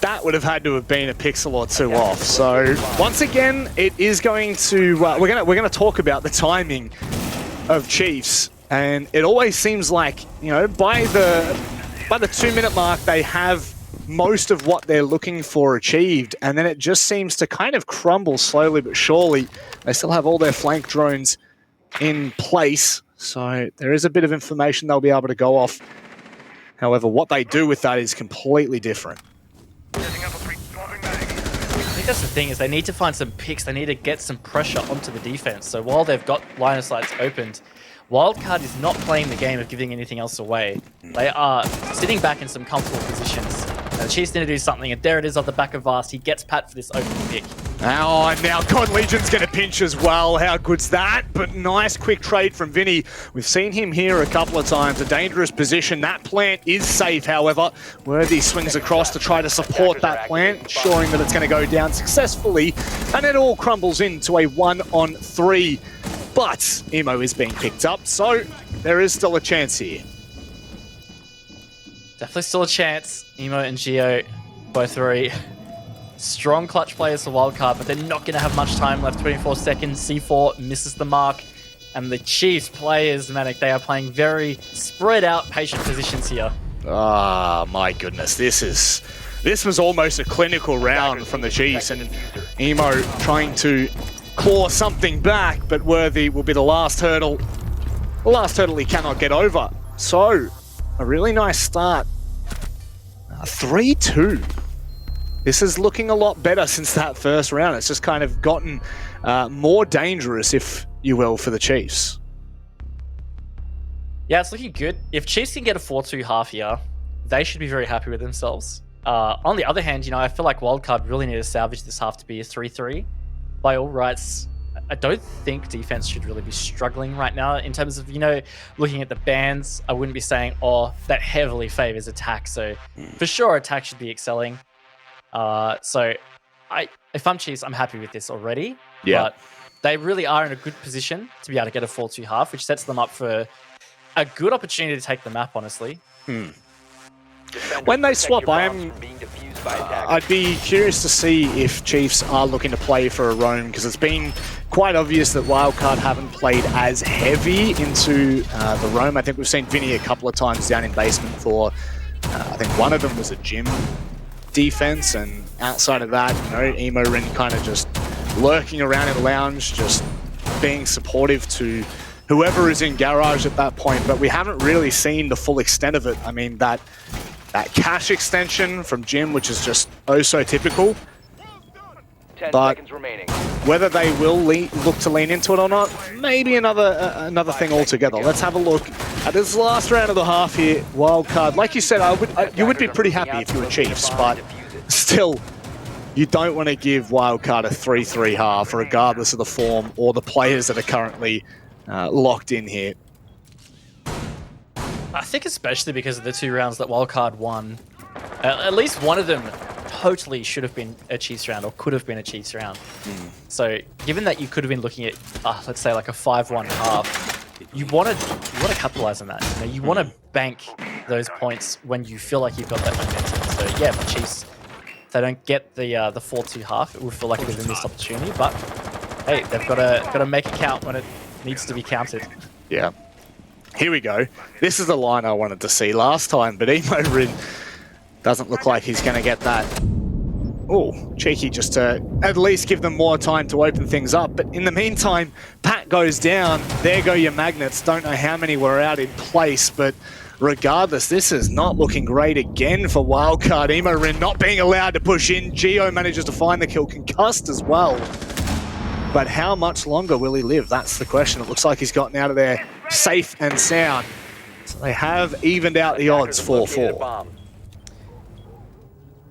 That would have had to have been a pixel or two off. So once again, it is going to. We're gonna talk about the timing of Chiefs, and it always seems like, you know, by the 2-minute mark they have most of what they're looking for achieved, and then it just seems to kind of crumble slowly but surely. They still have all their flank drones in place, so there is a bit of information they'll be able to go off. However, what they do with that is completely different. I think that's the thing, is they need to find some picks. They need to get some pressure onto the defense. So while they've got line of sights opened, Wildcard is not playing the game of giving anything else away. They are sitting back in some comfortable positions. And the Chiefs need to do something, and there it is on the back of Vast. He gets Pat for this open pick. Oh, and now God Legion's going to pinch as well. How good's that? But nice quick trade from Vinny. We've seen him here a couple of times. A dangerous position. That plant is safe, however. Worthy swings across to try to support that plant, ensuring that it's going to go down successfully. And it all crumbles into a 1-on-3. But Emo is being picked up, so there is still a chance here. Definitely still a chance. Emo and Geo, both very strong clutch players for Wildcard, but they're not going to have much time left. 24 seconds. C4 misses the mark. And the Chiefs players, Manic, they are playing very spread out, patient positions here. Ah, my goodness. This was almost a clinical round from the Chiefs, and Emo trying to claw something back, but Worthy will be the last hurdle. The last hurdle he cannot get over. So, a really nice start. 3-2. This is looking a lot better since that first round. It's just kind of gotten more dangerous, if you will, for the Chiefs. Yeah, it's looking good. If Chiefs can get a 4-2 half here, they should be very happy with themselves. On the other hand, you know, I feel like Wildcard really need to salvage this half to be a 3-3. By all rights, I don't think defense should really be struggling right now in terms of, you know, looking at the bans. I wouldn't be saying, oh, that heavily favors attack. So for sure, attack should be excelling. So if I'm Chiefs, I'm happy with this already. Yeah. But they really are in a good position to be able to get a 4-2 half, which sets them up for a good opportunity to take the map, honestly. When they swap, I'd be curious to see if Chiefs are looking to play for a roam, because it's been quite obvious that Wildcard haven't played as heavy into the roam. I think we've seen Vinny a couple of times down in basement for, I think one of them was a gym defense, and outside of that, you know, Emo Rin kind of just lurking around in the lounge, just being supportive to whoever is in garage at that point, but we haven't really seen the full extent of it. I mean, that cash extension from Jim, which is just oh so typical. 10 but seconds remaining. Whether they will look to lean into it or not, maybe another thing altogether. Let's have a look at this last round of the half here. Wildcard, like you said, you would be pretty happy if you were Chiefs, but still, you don't want to give Wildcard a 3-3 half, regardless of the form or the players that are currently locked in here. I think especially because of the 2 rounds that Wildcard won, at least one of them totally should have been a Chiefs round or could have been a Chiefs round. So given that you could have been looking at, let's say like a 5-1 half, you want to capitalize on that. You know, you want to bank those points when you feel like you've got that momentum. So yeah, for Chiefs, if they don't get the 4-2 half, it would feel like they've missed opportunity. But hey, they've got to make it count when it needs to be counted. Yeah. Here we go. This is the line I wanted to see last time, but Emo Rin doesn't look like he's going to get that. Oh, cheeky, just to at least give them more time to open things up. But in the meantime, Pat goes down. There go your magnets. Don't know how many were out in place, but regardless, this is not looking great again for Wildcard. Emo Rin not being allowed to push in. Geo manages to find the kill, concussed as well. But how much longer will he live? That's the question. It looks like he's gotten out of there safe and sound. So they have evened out the odds 4-4.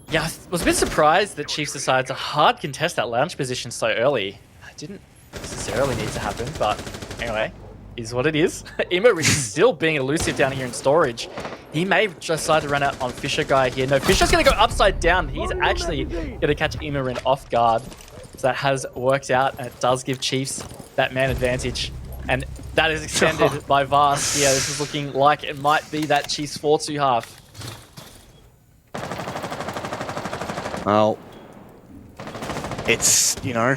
Yeah, I was a bit surprised that Chiefs decided to hard contest that lounge position so early. It didn't necessarily need to happen, but anyway, is what it is. Immerich is still being elusive down here in storage. He may decide to run out on Fisher guy here. No, Fisher's going to go upside down. He's actually going to catch Immerich off guard. So that has worked out, and it does give Chiefs that man advantage. And that is extended by Vast. Yeah, this is looking like it might be that Chiefs 4-2 half. Well, it's, you know,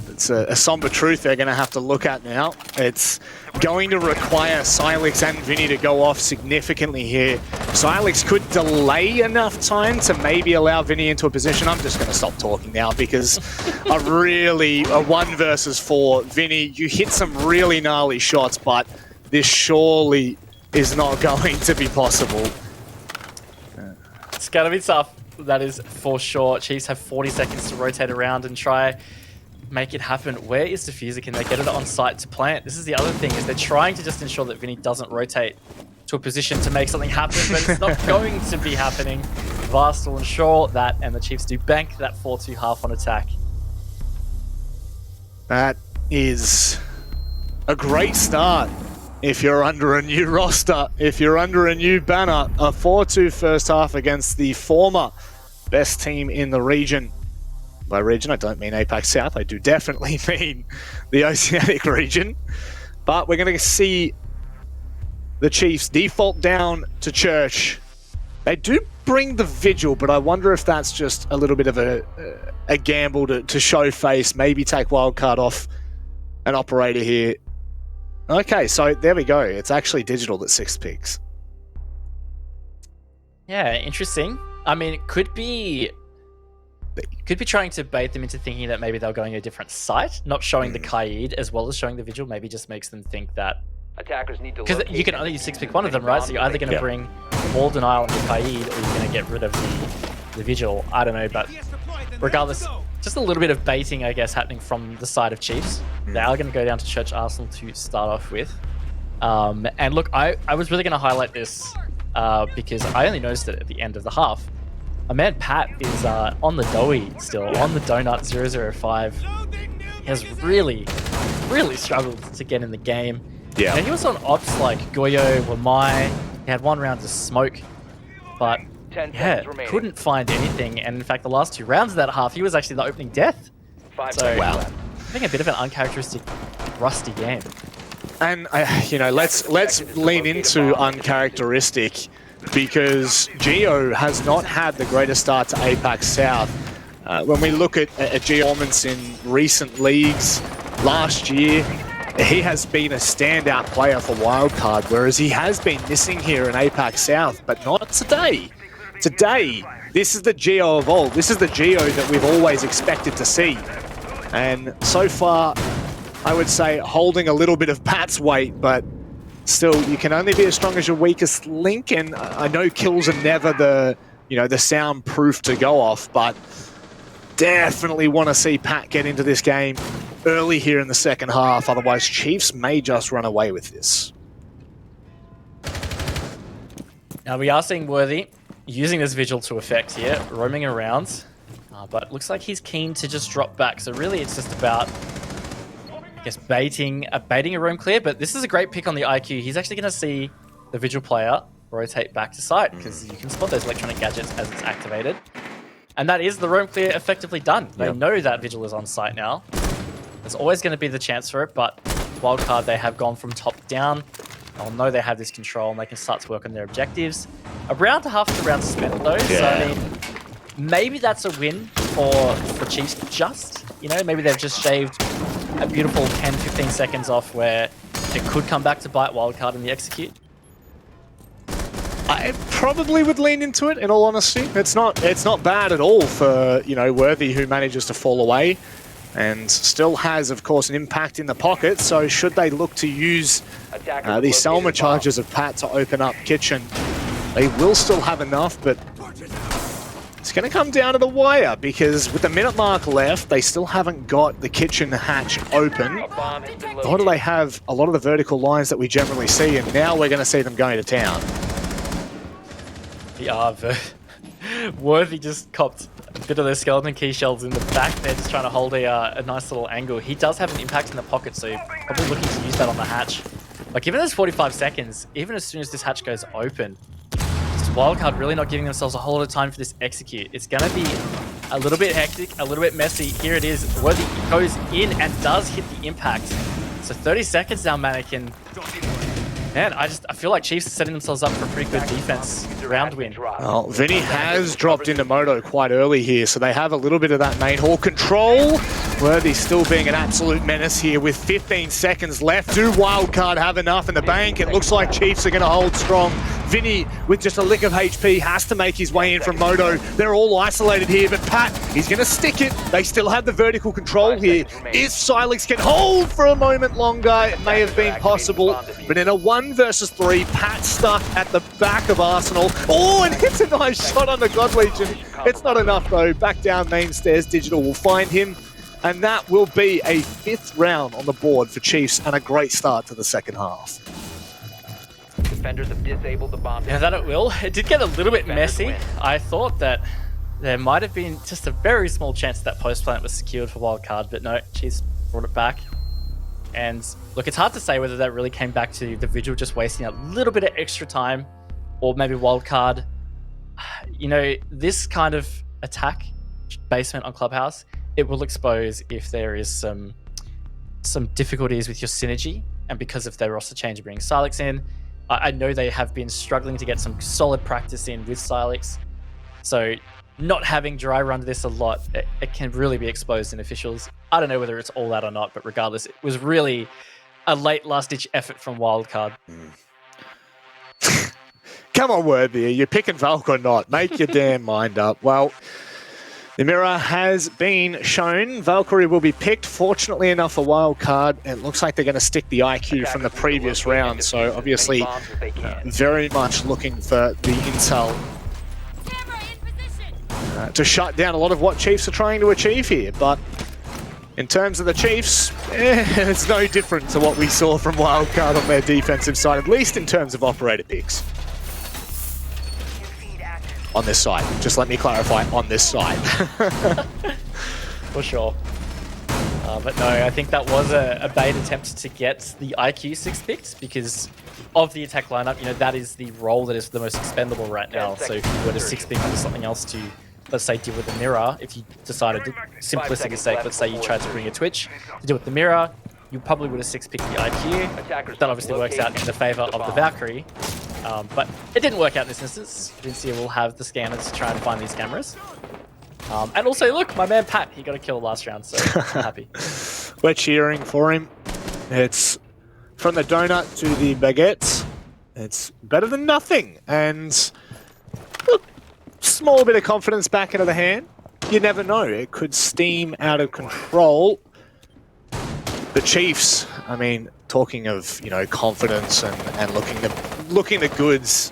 it's a somber truth they're going to have to look at now. It's going to require Silex and Vinny to go off significantly here. Silex could delay enough time to maybe allow Vinny into a position. I'm just going to stop talking now because a 1 versus 4. Vinny, you hit some really gnarly shots, but this surely is not going to be possible. It's going to be tough. That is for sure. Chiefs have 40 seconds to rotate around and try make it happen. Where is Diffuser? Can they get it on site to plant? This is the other thing, is they're trying to just ensure that Vinny doesn't rotate to a position to make something happen, but it's not going to be happening. Vast will ensure that, and the Chiefs do bank that 4-2 half on attack. That is a great start if you're under a new roster, if you're under a new banner. A 4-2 first half against the former best team in the region. By region, I don't mean APAC South. I do definitely mean the Oceanic region. But we're going to see the Chiefs default down to Church. They do bring the Vigil, but I wonder if that's just a little bit of a gamble to show face, maybe take Wildcard off an operator here. Okay, so there we go. It's actually Digital that 6 picks. Yeah, interesting. I mean, it could be trying to bait them into thinking that maybe they're going to a different site, not showing the Kaid as well as showing the Vigil. Maybe just makes them think that... Attackers need to because you can only 6-pick one of them, right? So you're either going to bring Wall Denial and the Kaid, or you're going to get rid of the Vigil. I don't know, but regardless, just a little bit of baiting, I guess, happening from the side of Chiefs. They are going to go down to Church Arsenal to start off with. And look, I was really going to highlight this because I only noticed it at the end of the half. My man Pat is on the doughy still, on the donut 005. He has really struggled to get in the game. Yeah. And he was on ops like Goyo, Wamai. He had 1 round of smoke, but yeah, couldn't find anything. And in fact, the last 2 rounds of that half, he was actually the opening death. So, wow. I think a bit of an uncharacteristic, rusty game. And you know, let's lean into uncharacteristic, because Geo has not had the greatest start to APAC South. When we look at Geo performance in recent leagues, last year, he has been a standout player for Wildcard, whereas he has been missing here in APAC South, but not today. Today, this is the Geo of old. This is the Geo that we've always expected to see. And so far, I would say holding a little bit of Pat's weight, but still, you can only be as strong as your weakest link. And I know kills are never the soundproof to go off, but definitely want to see Pat get into this game early here in the second half. Otherwise, Chiefs may just run away with this. Now we are seeing Worthy using this Vigil to effect here, roaming around, but it looks like he's keen to just drop back. So really, it's just about, I guess, baiting a roam clear. But this is a great pick on the IQ. He's actually going to see the Vigil player rotate back to site, because you can spot those electronic gadgets as it's activated. And that is the roam clear effectively done. They know that Vigil is on site now. There's always going to be the chance for it, but Wildcard, they have gone from top down. They'll know they have this control and they can start to work on their objectives. Around half the round spent though, so I mean, maybe that's a win for Chiefs just. You know, maybe they've just shaved a beautiful 10-15 seconds off where it could come back to bite Wildcard in the execute. I probably would lean into it, in all honesty. It's not bad at all for, you know, Worthy, who manages to fall away and still has, of course, an impact in the pocket. So should they look to use the Selma charges of Pat to open up Kitchen, they will still have enough, but it's going to come down to the wire, because with the minute mark left, they still haven't got the Kitchen hatch open. Nor do they have a lot of the vertical lines that we generally see, and now we're going to see them going to town. Worthy just copped a bit of those skeleton key shells in the back there, just trying to hold a nice little angle. He does have an impact in the pocket, so probably looking to use that on the hatch. But given those 45 seconds, even as soon as this hatch goes open, this Wildcard really not giving themselves a whole lot of time for this execute. It's going to be a little bit hectic, a little bit messy. Here it is. Worthy goes in and does hit the impact. So 30 seconds now, Mannequin. Man, I feel like Chiefs are setting themselves up for a pretty good defense round win. Well, Vinny has dropped into Moto quite early here, so they have a little bit of that main hall control. Worthy still being an absolute menace here with 15 seconds left. Do Wildcard have enough in the bank? It looks like Chiefs are going to hold strong. Vinny, with just a lick of HP, has to make his way in from Moto. They're all isolated here, but Pat, he's going to stick it. They still have the vertical control here. If Silex can hold for a moment longer, it may have been possible. But in a 1 versus 3, Pat stuck at the back of Arsenal. Oh, and hits a nice shot on the God Legion. It's not enough, though. Back down main stairs, Digital will find him. And that will be a 5th round on the board for Chiefs and a great start to the second half. Defenders have disabled the bomb. Yeah, that it will. It did get a little bit messy. I thought that there might have been just a very small chance that post plant was secured for Wildcard, but no, Chiefs brought it back. And look, it's hard to say whether that really came back to the Vigil just wasting a little bit of extra time, or maybe Wildcard. You know, this kind of attack basement on Clubhouse, it will expose if there is some difficulties with your synergy, and because of their roster change bringing Silex in. I know they have been struggling to get some solid practice in with Silex, so not having dry run this a lot, it can really be exposed in officials. I don't know whether it's all that or not, but regardless, it was really a late last-ditch effort from Wildcard. Come on, Worthy, are you picking Valk or not? Make your damn mind up. Well, the mirror has been shown. Valkyrie will be picked. Fortunately enough for Wildcard, it looks like they're going to stick the IQ from the previous round. So obviously very much looking for the intel to shut down a lot of what Chiefs are trying to achieve here. But in terms of the Chiefs, it's no different to what we saw from Wildcard on their defensive side, at least in terms of operator picks. On this side. Just let me clarify, on this side. For sure. But no, I think that was a bait attempt to get the IQ 6 picked because of the attack lineup. You know, that is the role that is the most expendable right now. So if you were to 6 pick for something else to, let's say, deal with the mirror, if you decided, simplistic sake, let's say you tried to bring a Twitch to deal with the mirror, you probably would have 6 picked the IQ. That obviously works out in the favor of the Valkyrie. But it didn't work out in this instance. Vincia will have the scanners to try and find these cameras. And also, look, my man Pat, he got a kill last round, so I'm happy. We're cheering for him. It's from the donut to the baguette. It's better than nothing. And look, small bit of confidence back into the hand. You never know. It could steam out of control. The Chiefs, I mean, talking of, you know, confidence and looking the goods,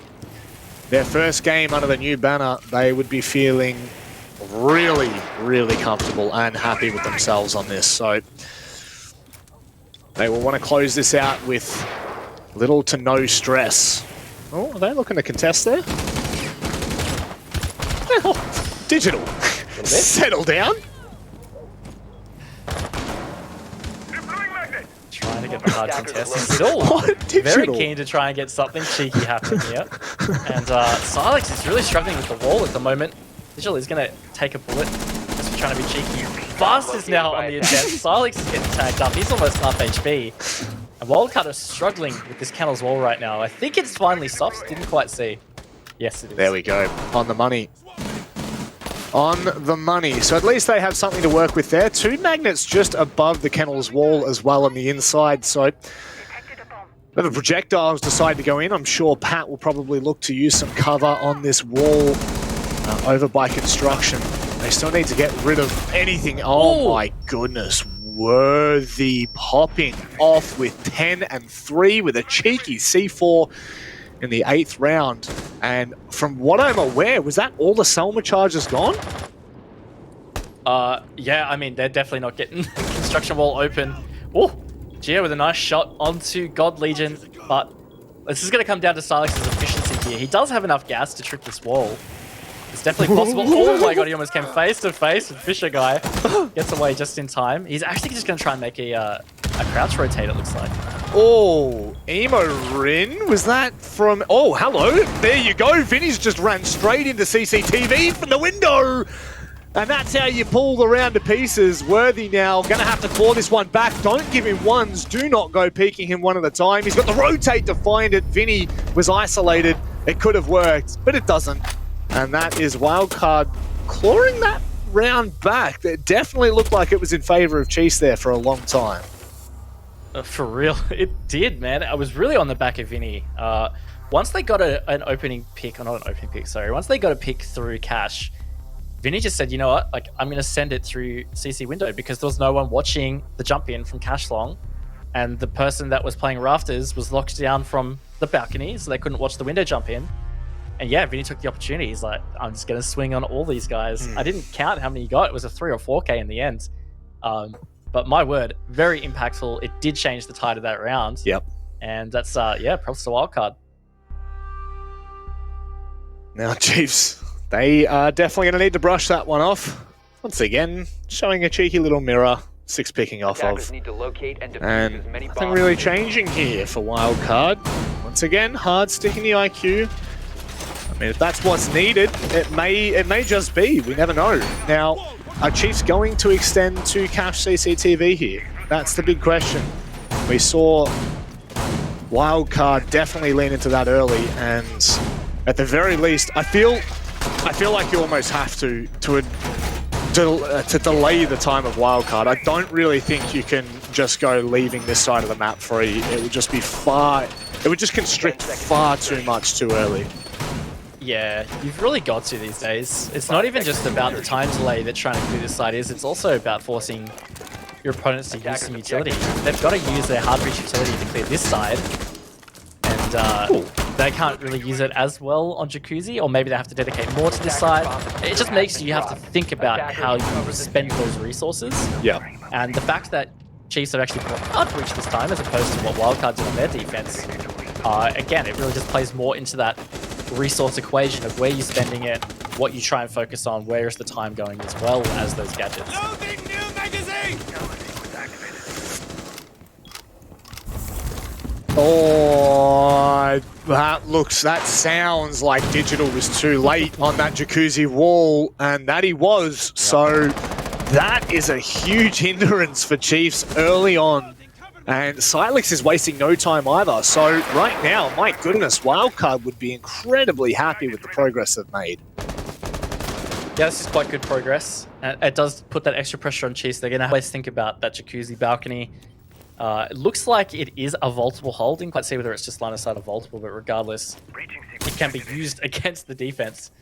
their first game under the new banner, they would be feeling really, really comfortable and happy with themselves on this. So they will want to close this out with little to no stress. Oh, are they looking to contest there? Digital, settle down. Trying to get the hard contest. He's still very keen to try and get something cheeky happening here. And Silex is really struggling with the wall at the moment. Digital is going to take a bullet just for trying to be cheeky. Fast is now on the attempt. Silex is getting tagged up. He's almost half HP. And Wildcard is struggling with this Kennel's wall right now. I think it's finally soft. Didn't quite see. Yes, it is. There we go. On the money. On the money. So at least they have something to work with there. 2 magnets just above the Kennel's wall as well on the inside. So if the projectiles decide to go in, I'm sure Pat will probably look to use some cover on this wall over by construction. They still need to get rid of anything. Oh my goodness. Worthy popping off with 10 and 3 with a cheeky C4 in the 8th round. And from what I'm aware, was that all the Selma charges gone? Yeah, I mean, they're definitely not getting construction wall open. Oh, Gia with a nice shot onto God Legion, but this is going to come down to Silex's efficiency here. He does have enough gas to trip this wall. It's definitely possible. Oh my god, he almost came face to face with Fisher guy. Gets away just in time. He's actually just going to try and make a crouch rotate, it looks like. Oh, Emo Rin, was that from... Oh, hello, there you go. Vinny's just ran straight into CCTV from the window. And that's how you pull the round to pieces. Worthy now, gonna have to claw this one back. Don't give him ones, do not go peeking him one at a time. He's got the rotate to find it. Vinny was isolated. It could have worked, but it doesn't. And that is Wildcard clawing that round back. It definitely looked like it was in favor of Chiefs there for a long time. For real, it did, man. I was really on the back of Vinny. Once they got an opening pick, or not an opening pick, sorry. Once they got a pick through Cash, Vinny just said, you know what, like, I'm going to send it through CC window because there was no one watching the jump in from Cash Long. And the person that was playing Rafters was locked down from the balcony, so they couldn't watch the window jump in. And yeah, Vinny took the opportunity. He's like, I'm just going to swing on all these guys. I didn't count how many he got. It was a 3 or 4K in the end. But my word, very impactful. It did change the tide of that round. Yep. And that's, yeah, props to Wildcard. Now, Chiefs, they are definitely going to need to brush that one off. Once again, showing a cheeky little mirror, 6 picking off of. Need to locate and And nothing really changing here for Wildcard. Once again, hard sticking the IQ. I mean, if that's what's needed, it may just be. We never know. Now, are Chiefs going to extend to Cash CCTV here? That's the big question. We saw Wildcard definitely lean into that early, and at the very least, I feel like you almost have to delay the time of Wildcard. I don't really think you can just go leaving this side of the map free. It would just be it would just constrict far too much too early. Yeah, you've really got to these days. It's not even just about the time delay that trying to clear this side is, it's also about forcing your opponents to use some utility. They've got to use their hard breach utility to clear this side. And they can't really use it as well on Jacuzzi, or maybe they have to dedicate more to this side. It just makes you have to think about how you spend those resources. Yeah. And the fact that Chiefs have actually brought hard breach this time as opposed to what Wildcard did on their defense, again, it really just plays more into that resource equation of where you're spending it, what you try and focus on, where is the time going, as well as those gadgets. Loading new magazine! Oh, that sounds like Digital was too late on that Jacuzzi wall, and that he was. So that is a huge hindrance for Chiefs early on. And Silex is wasting no time either. So right now, my goodness, Wildcard would be incredibly happy with the progress they've made. Yeah, this is quite good progress. It does put that extra pressure on Chiefs. They're going to always think about that Jacuzzi balcony. It looks like it is a vaultable hold. Didn't quite see whether it's just line of sight or vaultable, but regardless, it can be used against the defense.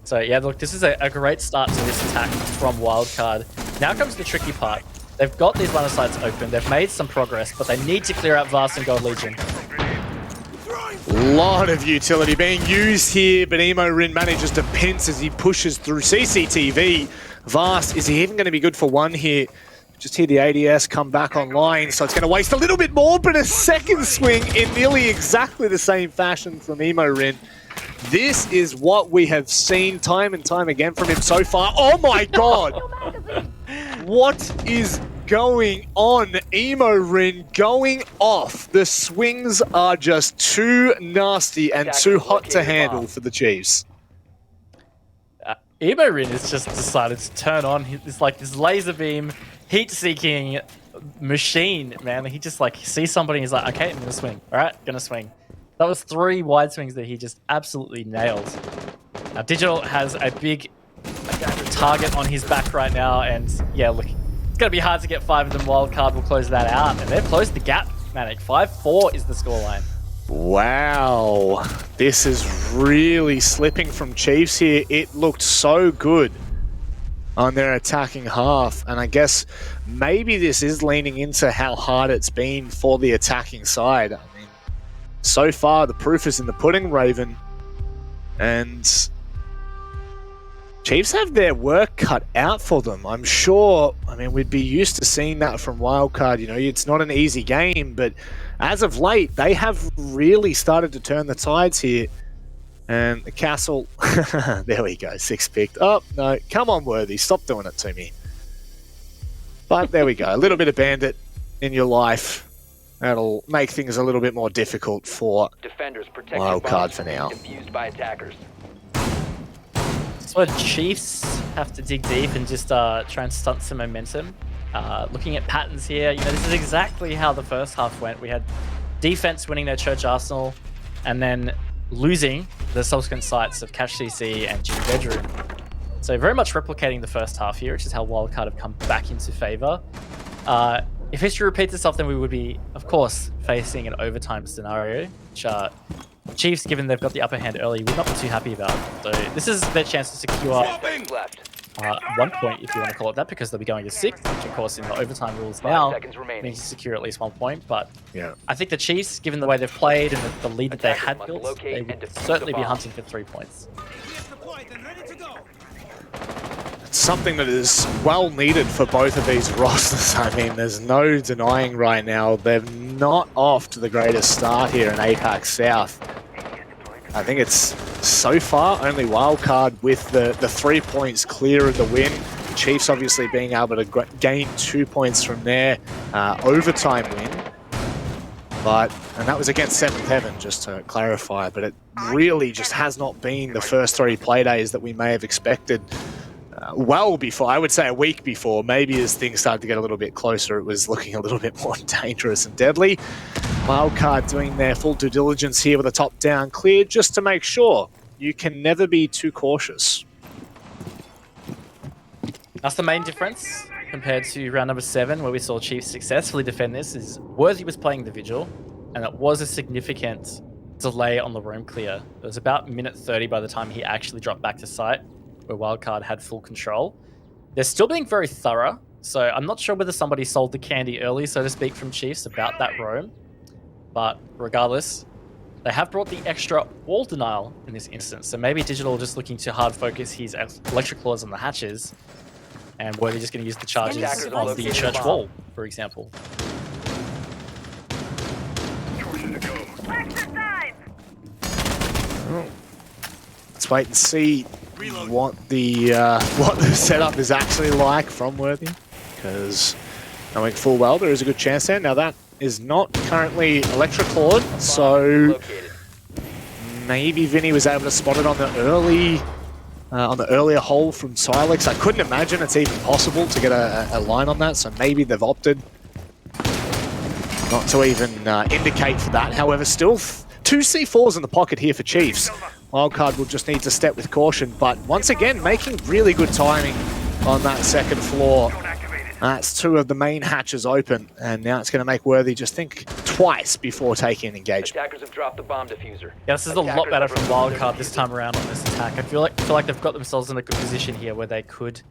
So yeah, look, this is a great start to this attack from Wildcard. Now comes the tricky part. They've got these line of sights open. They've made some progress, but they need to clear out Vast and Gold Legion. Lot of utility being used here, but Emo Rin manages to pinch as he pushes through CCTV. Vast, is he even going to be good for one here? Just hear the ADS come back online, so it's going to waste a little bit more, but a second swing in nearly exactly the same fashion from Emo Rin. This is what we have seen time and time again from him so far. Oh my god! What is going on? Emo Rin going off. The swings are just too nasty and too hot to handle for the Chiefs. Emo Rin has just decided to turn on this laser beam, heat-seeking machine, man. He just sees somebody and he's like, okay, I'm gonna swing. All right, gonna swing. That was 3 wide swings that he just absolutely nailed. Now, Digital has a big target on his back right now, and yeah, look, it's gonna be hard to get 5 of them. Wildcard will close that out, and they've closed the gap, Manic. 5-4 is the scoreline. Wow, this is really slipping from Chiefs here. It looked so good on their attacking half, and I guess maybe this is leaning into how hard it's been for the attacking side. I mean, so far the proof is in the pudding, Raven, and Chiefs have their work cut out for them. I'm sure, I mean, we'd be used to seeing that from Wildcard. You know, it's not an easy game, but as of late, they have really started to turn the tides here. And the castle, there we go, 6 picked. Oh, no, come on, Worthy, stop doing it to me. But there we go, a little bit of bandit in your life. That'll make things a little bit more difficult for Defenders protect Wildcard for now. Defused by attackers. So Chiefs have to dig deep and just try and stunt some momentum. Looking at patterns here, you know, this is exactly how the first half went. We had defense winning their Church Arsenal, and then losing the subsequent sites of Cash CC and Gym Bedroom. So very much replicating the first half here, which is how Wildcard have come back into favor. If history repeats itself, then we would be, of course, facing an overtime scenario, which Chiefs, given they've got the upper hand early, would not be too happy about. So this is their chance to secure 1 point, if you want to call it that, because they'll be going to 6, which of course in the overtime rules now means to secure at least 1 point. But Yeah. I think the Chiefs, given the way they've played and the lead that they had built, they would certainly be hunting for 3 points. It's something that is well needed for both of these rosters. I mean, there's no denying right now, they're not off to the greatest start here in APAC South. I think it's so far only Wildcard with the 3 points clear of the win. Chiefs obviously being able to gain 2 points from their overtime win. And that was against 7th Heaven, just to clarify, but it really just has not been the first 3 playdays that we may have expected. Well before, I would say a week before, maybe as things started to get a little bit closer, it was looking a little bit more dangerous and deadly. Wildcard doing their full due diligence here with a top-down clear, just to make sure you can never be too cautious. That's the main difference compared to round number 7, where we saw Chiefs successfully defend this, is Worthy was playing the Vigil, and it was a significant delay on the roam clear. It was about minute 30 by the time he actually dropped back to site, where Wildcard had full control. They're still being very thorough, so I'm not sure whether somebody sold the candy early, so to speak, from Chiefs about that roam. But regardless, they have brought the extra wall denial in this instance, so maybe Digital just looking to hard focus his electric claws on the hatches, and Worthy just going to use the charges on the church wall, for example. Let's wait and see what the setup is actually like from Worthy, because knowing full well there is a good chance there. Now that is not currently electric clawed, so maybe Vinny was able to spot it on the earlier hole from Silex. I couldn't imagine it's even possible to get a line on that, so maybe they've opted not to even indicate for that. However, still 2 C4s in the pocket here for Chiefs. Wildcard will just need to step with caution, but once again, making really good timing on that second floor. That's 2 of the main hatches open, and now it's going to make Worthy just think twice before taking an engagement. Attackers have dropped the bomb diffuser. Yeah, this is a lot better from Wildcard this time around on this attack. I feel like they've got themselves in a good position here where they could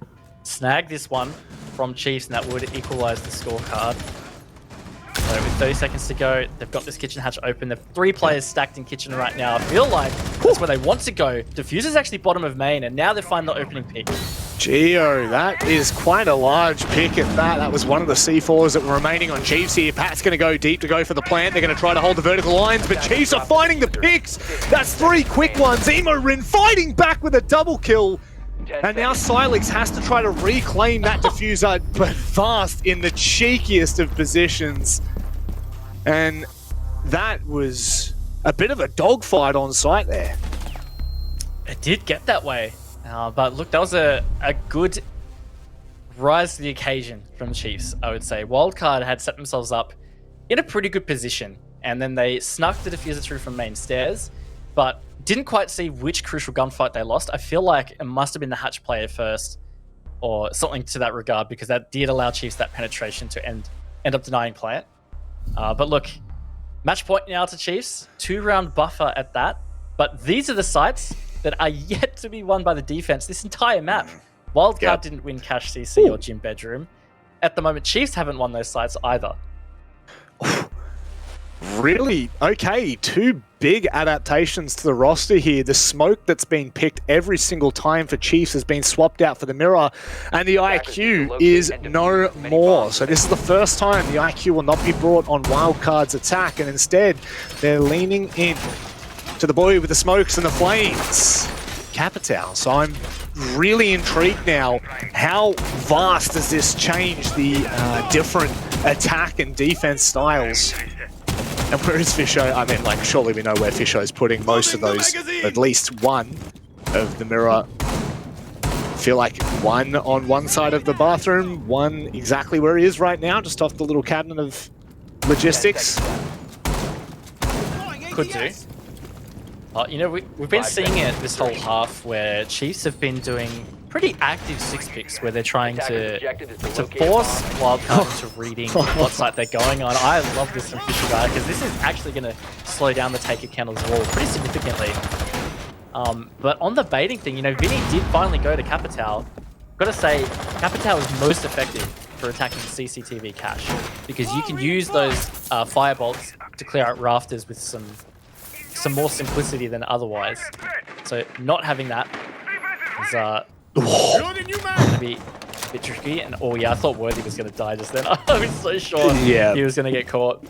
snag this one from Chiefs, and that would equalize the scorecard. So with 30 seconds to go, they've got this kitchen hatch open. They've 3 players stacked in kitchen right now. I feel like that's where they want to go. Diffuser's actually bottom of main, and now they find the opening pick. Geo, that is quite a large pick at that. That was one of the C4s that were remaining on Chiefs here. Pat's going to go deep to go for the plant. They're going to try to hold the vertical lines, but Chiefs are finding the picks. That's 3 quick ones. Emo Rin fighting back with a double kill. And now Silex has to try to reclaim that diffuser, but Fast in the cheekiest of positions. And that was a bit of a dogfight on site there. It did get that way. But look, that was a good rise to the occasion from Chiefs, I would say. Wildcard had set themselves up in a pretty good position, and then they snuck the diffuser through from main stairs, but didn't quite see which crucial gunfight they lost. I feel like it must have been the hatch player first, or something to that regard, because that did allow Chiefs that penetration to end up denying plant. But look, match point now to Chiefs, 2-round buffer at that, but these are the sites that are yet to be won by the defense this entire map. Wildcard didn't win Cash CC or Gym Bedroom. At the moment, Chiefs haven't won those sites either. Really? Okay, 2 big adaptations to the roster here. The smoke that's been picked every single time for Chiefs has been swapped out for the mirror, and the IQ is no more. So this is the first time the IQ will not be brought on Wildcard's attack, and instead they're leaning in to the boy with the smokes and the flames, Capital. So I'm really intrigued now. How vast does this change the different attack and defense styles? And where is Fisho? I mean, like, surely we know where Fisho's putting most of those, at least one of the mirror. Feel like one on one side of the bathroom, one exactly where he is right now, just off the little cabinet of logistics. Could do. You know, we've been seeing it this whole half where Chiefs have been doing pretty active 6-picks where they're trying to force Wildcard into reading what site they're going on. I love this from Fisher Guy because this is actually going to slow down the taker count as well pretty significantly. But on the baiting thing, you know, Vinny did finally go to Capital. Gotta say, Capital is most effective for attacking CCTV cache because you can use those firebolts to clear out rafters with some more simplicity than otherwise. So not having that is gonna be a bit tricky. And oh yeah, I thought Worthy was gonna die just then. I was so sure he was gonna get caught.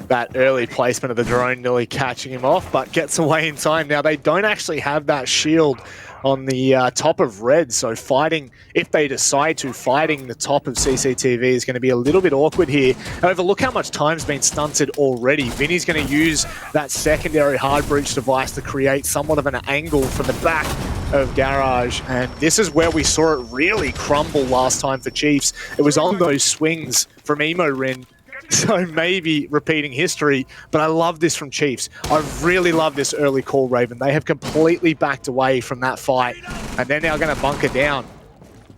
That early placement of the drone nearly catching him off, but gets away in time. Now, they don't actually have that shield on the top of red, so fighting, if they decide to, fighting the top of CCTV is going to be a little bit awkward here. However, look how much time's been stunted already. Vinny's going to use that secondary hard breach device to create somewhat of an angle from the back of Garage, and this is where we saw it really crumble last time for Chiefs. It was on those swings from Emo Rin. So maybe repeating history, but I love this from Chiefs. I really love this early call, Raven. They have completely backed away from that fight, and they're now going to bunker down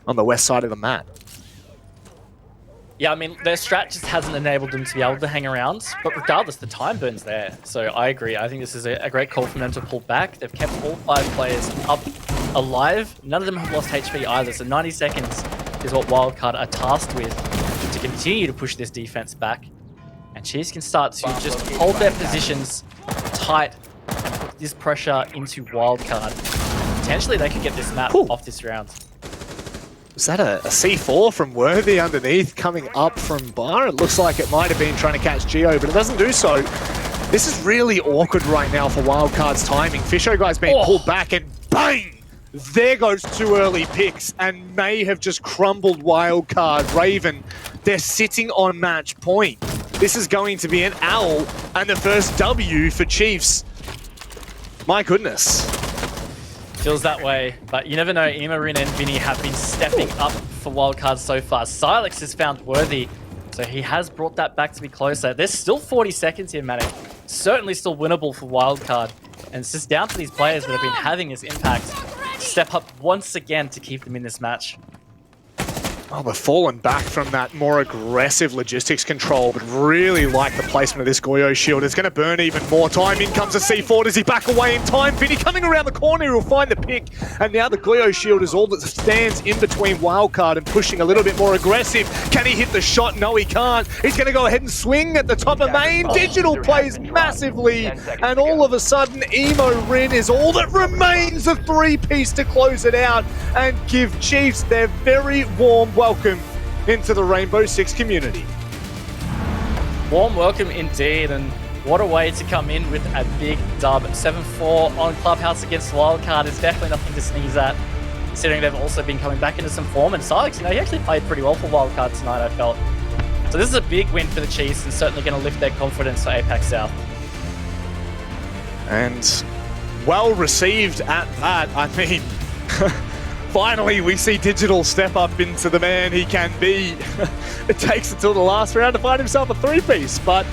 on the west side of the map. Yeah, I mean, their strat just hasn't enabled them to be able to hang around, but regardless, the time burn's there. So I agree. I think this is a great call for them to pull back. They've kept all 5 players up alive. None of them have lost HP either, so 90 seconds is what Wildcard are tasked with to continue to push this defense back. And Chiefs can start to just hold their positions tight and put this pressure into Wildcard. Potentially they could get this map off this round. Was that a C4 from Worthy underneath coming up from Bar? It looks like it might have been trying to catch Geo, but it doesn't do so. This is really awkward right now for Wildcard's timing. Fisho guy's being pulled back and bang! There goes 2 early picks and may have just crumbled Wildcard. Raven, they're sitting on match point. This is going to be an L and the first W for Chiefs. My goodness. Feels that way, but you never know. Emarin and Vinny have been stepping up for Wildcard so far. Silex has found Worthy, so he has brought that back to be closer. There's still 40 seconds here, Manic. Certainly still winnable for Wildcard. And it's just down to these players that have been having this impact step up once again to keep them in this match. Oh, we're falling back from that more aggressive logistics control, but really like the placement of this Goyo shield. It's going to burn even more time. In comes a C4. Does he back away in time? Vinny coming around the corner. He'll find the pick. And now the Goyo shield is all that stands in between Wildcard and pushing a little bit more aggressive. Can he hit the shot? No, he can't. He's going to go ahead and swing at the top of main. Digital plays massively. And all of a sudden, Emo Rin is all that remains of 3-piece to close it out and give Chiefs their very warm welcome into the Rainbow Six community. Warm welcome indeed, and what a way to come in with a big dub. 7-4 on Clubhouse against Wildcard is definitely nothing to sneeze at, considering they've also been coming back into some form. And Silex, you know, he actually played pretty well for Wildcard tonight, I felt. So this is a big win for the Chiefs and certainly going to lift their confidence for APAC South. And well received at that. I mean, finally, we see Digital step up into the man he can be. It takes until the last round to find himself a 3-piece, but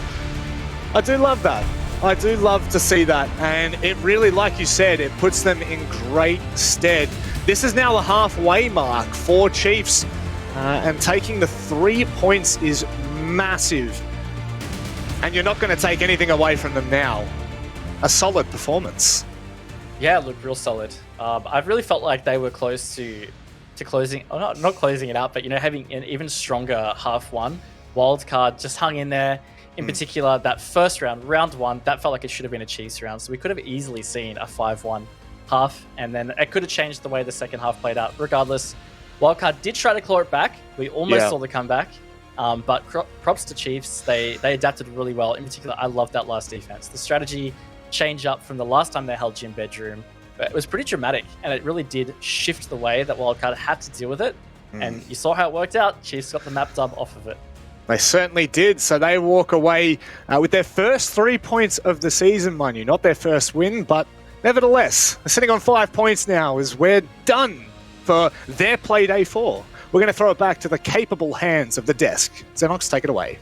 I do love that. I do love to see that, and it really, like you said, it puts them in great stead. This is now the halfway mark for Chiefs, and taking the 3 points is massive. And you're not going to take anything away from them now. A solid performance. Yeah, look, real solid. I've really felt like they were close to closing, or not closing it out, but, you know, having an even stronger half one. Wildcard just hung in there. In particular, that first round, round one, that felt like it should have been a Chiefs round. So we could have easily seen a 5-1 half, and then it could have changed the way the second half played out. Regardless, Wildcard did try to claw it back. We almost saw the comeback. But props to Chiefs. They adapted really well. In particular, I love that last defense. The strategy change up from the last time they held Gym Bedroom. But it was pretty dramatic, and it really did shift the way that Wildcard had to deal with it. And you saw how it worked out. Chiefs got the map dub off of it. They certainly did. So they walk away with their first 3 points of the season, mind you. Not their first win, but nevertheless, they're sitting on 5 points now as we're done for their Playday 4. We're going to throw it back to the capable hands of the desk. Xenox, take it away.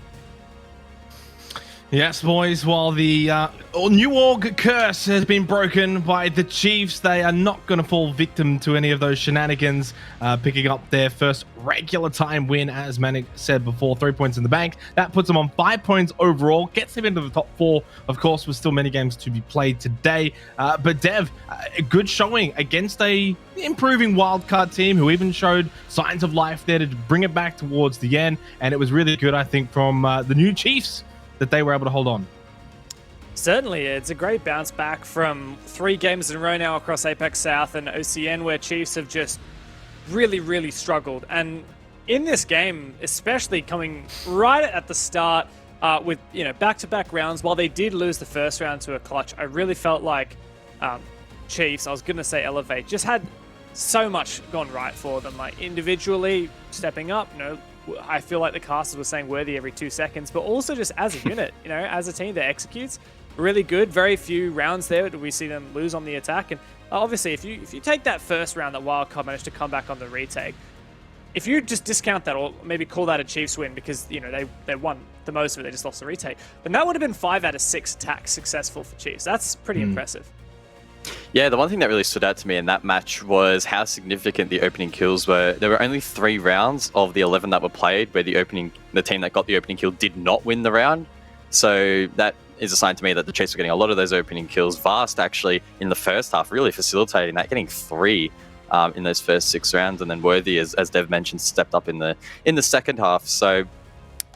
Yes, boys, while the New Org curse has been broken by the Chiefs, they are not going to fall victim to any of those shenanigans, picking up their first regular time win, as Manic said before, 3 points in the bank. That puts them on 5 points overall, gets them into the top 4, of course, with still many games to be played today. But Dev, a good showing against a improving wildcard team who even showed signs of life there to bring it back towards the end, and it was really good, I think, from the new Chiefs that they were able to hold on. Certainly, it's a great bounce back from 3 games in a row now across APAC South and OCN, where Chiefs have just really struggled. And in this game, especially coming right at the start with back-to-back rounds, while they did lose the first round to a clutch, I really felt like Chiefs, I was going to say Elevate, just had so much gone right for them. Like individually stepping up, I feel like the casters were saying worthy every 2 seconds, but also just as a unit, as a team that executes really good. Very few rounds there do we see them lose on the attack. And obviously, if you take that first round that Wildcard managed to come back on the retake, if you just discount that or maybe call that a Chiefs win because they won the most of it, they just lost the retake, then that would have been 5 out of 6 attacks successful for Chiefs. That's pretty impressive. Yeah, the one thing that really stood out to me in that match was how significant the opening kills were. There were only 3 rounds of the 11 that were played where the team that got the opening kill did not win the round. So that is a sign to me that the Chiefs were getting a lot of those opening kills. Vast actually in the first half really facilitating that, getting 3 in those first 6 rounds, and then Worthy, as Dev mentioned, stepped up in the second half. So.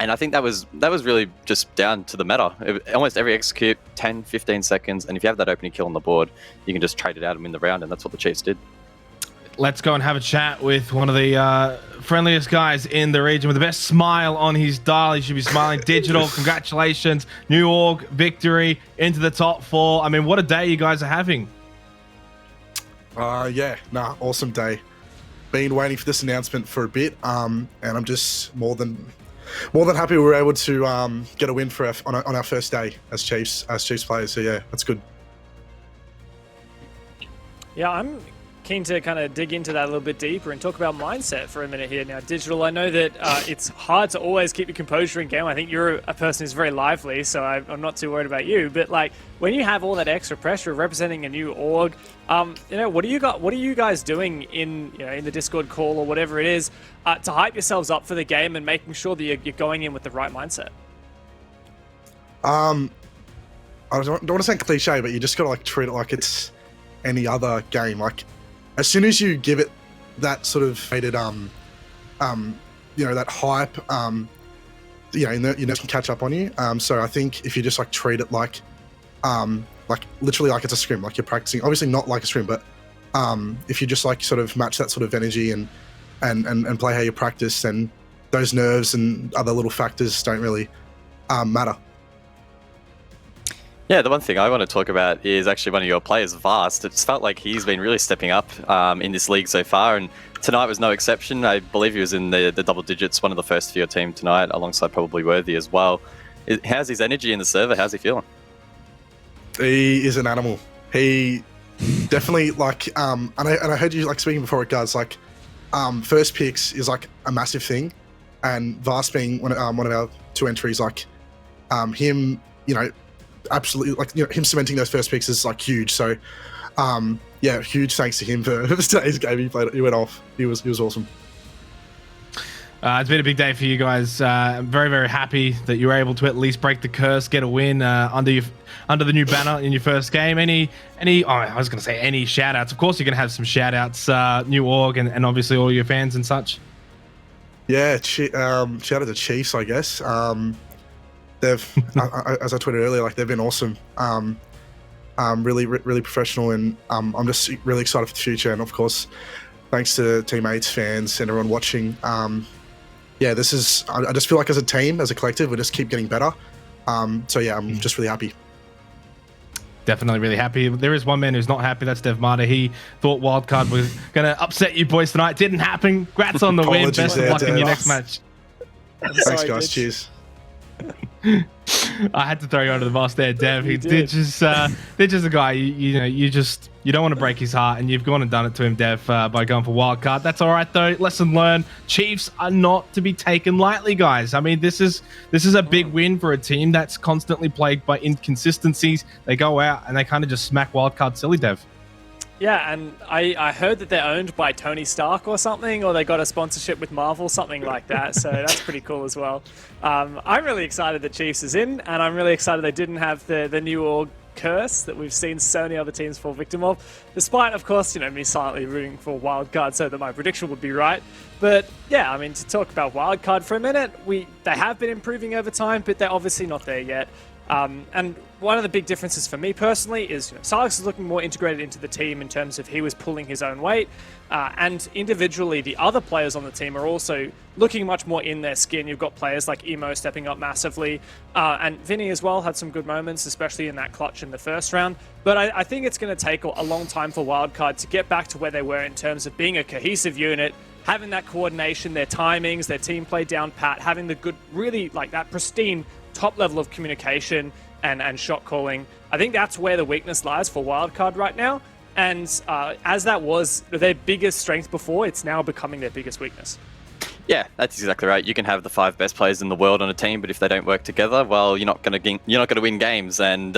And I think that was really just down to the meta. Almost every execute, 10, 15 seconds, and if you have that opening kill on the board, you can just trade it out and win the round, and that's what the Chiefs did. Let's go and have a chat with one of the friendliest guys in the region with the best smile on his dial. He should be smiling. Digital, congratulations. New Org, victory, into the top 4. I mean, what a day you guys are having. Awesome day. Been waiting for this announcement for a bit, and I'm just more than happy we were able to get a win for on our first day as Chiefs players. So yeah, that's good. Yeah, I'm keen to kind of dig into that a little bit deeper and talk about mindset for a minute here. Now, Digital, I know that it's hard to always keep your composure in game. I think you're a person who's very lively, so I'm not too worried about you. But like when you have all that extra pressure of representing a new org, what are you guys doing in the Discord call or whatever it is to hype yourselves up for the game and making sure that you're going in with the right mindset? I don't want to sound cliche, but you just gotta treat it like it's any other game. Like, as soon as you give it that sort of faded, that hype, can catch up on you. So I think if you just treat it like literally like it's a scrim, like you're practicing. Obviously not like a scrim, but if you just sort of match that sort of energy and play how you practice, then those nerves and other little factors don't really matter. Yeah, the one thing I want to talk about is actually one of your players, Vast. It's felt like he's been really stepping up in this league so far, and tonight was no exception. I believe he was in the double digits, one of the first for your team tonight, alongside probably Worthy as well. How's his energy in the server? How's he feeling? He is an animal. He definitely and I heard you speaking before it, guys. First picks is a massive thing, and Vast being one of our 2 entries, him, absolutely, him cementing those first picks is huge. So, huge thanks to him for today's game. He went off. He was awesome. It's been a big day for you guys. I'm very, very happy that you were able to at least break the curse, get a win under the new banner in your first game. Any shout outs? Of course, you're going to have some shout outs, New Org, and obviously all your fans and such. Yeah, shout out to Chiefs, I guess. They've, as I tweeted earlier, they've been awesome. Really professional, and I'm just really excited for the future. And of course, thanks to teammates, fans, and everyone watching. This is. I just feel like as a team, as a collective, we just keep getting better. I'm just really happy. definitely really happy. There is one man who's not happy. That's Dev Marta. He thought Wildcard was going to upset you boys tonight. Didn't happen. Congrats on the win. Apologies Best of there, luck in your Dev. next match. Thanks, guys. Cheers. I had to throw you under the bus there, Dev. They're did. just a guy. You don't want to break his heart, and you've gone and done it to him, Dev, by going for Wildcard. That's all right though. Lesson learned. Chiefs are not to be taken lightly, guys. I mean, this is a big win for a team that's constantly plagued by inconsistencies. They go out and they kind of just smack Wildcard silly, Dev. Yeah, and I heard that they're owned by Tony Stark or something, or they got a sponsorship with Marvel, something like that. So that's pretty cool as well. I'm really excited that Chiefs is in, and I'm really excited they didn't have the new org curse that we've seen so many other teams fall victim of. Despite, of course, me silently rooting for Wildcard so that my prediction would be right. But yeah, I mean, to talk about Wildcard for a minute, they have been improving over time, but they're obviously not there yet. And one of the big differences for me personally is Silex is looking more integrated into the team in terms of he was pulling his own weight, and individually the other players on the team are also looking much more in their skin. You've got players like Emo stepping up massively, and Vinny as well had some good moments, especially in that clutch in the first round. But I think it's going to take a long time for Wildcard to get back to where they were in terms of being a cohesive unit, having that coordination, their timings, their team play down pat, having the good, really like that pristine top level of communication and shot calling. I think that's where the weakness lies for Wildcard right now. And as that was their biggest strength before, it's now becoming their biggest weakness. Yeah, that's exactly right. You can have the 5 best players in the world on a team, but if they don't work together, well, you're not going to win games. And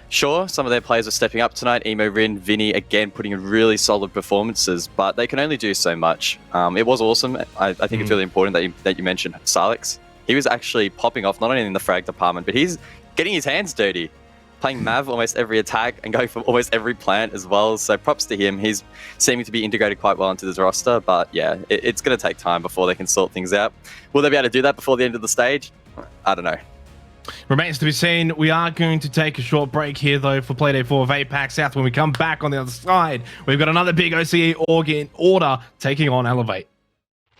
sure, some of their players are stepping up tonight. Emo, Rin, Vinny, again, putting in really solid performances, but they can only do so much. It was awesome. I think it's really important that you mentioned Salix. He was actually popping off, not only in the frag department, but he's getting his hands dirty, playing Mav almost every attack and going for almost every plant as well. So props to him. He's seeming to be integrated quite well into this roster, but yeah, it's going to take time before they can sort things out. Will they be able to do that before the end of the stage? I don't know. Remains to be seen. We are going to take a short break here, though, for Playday 4 of APAC South. When we come back on the other side, we've got another big OCE org in order taking on Elevate.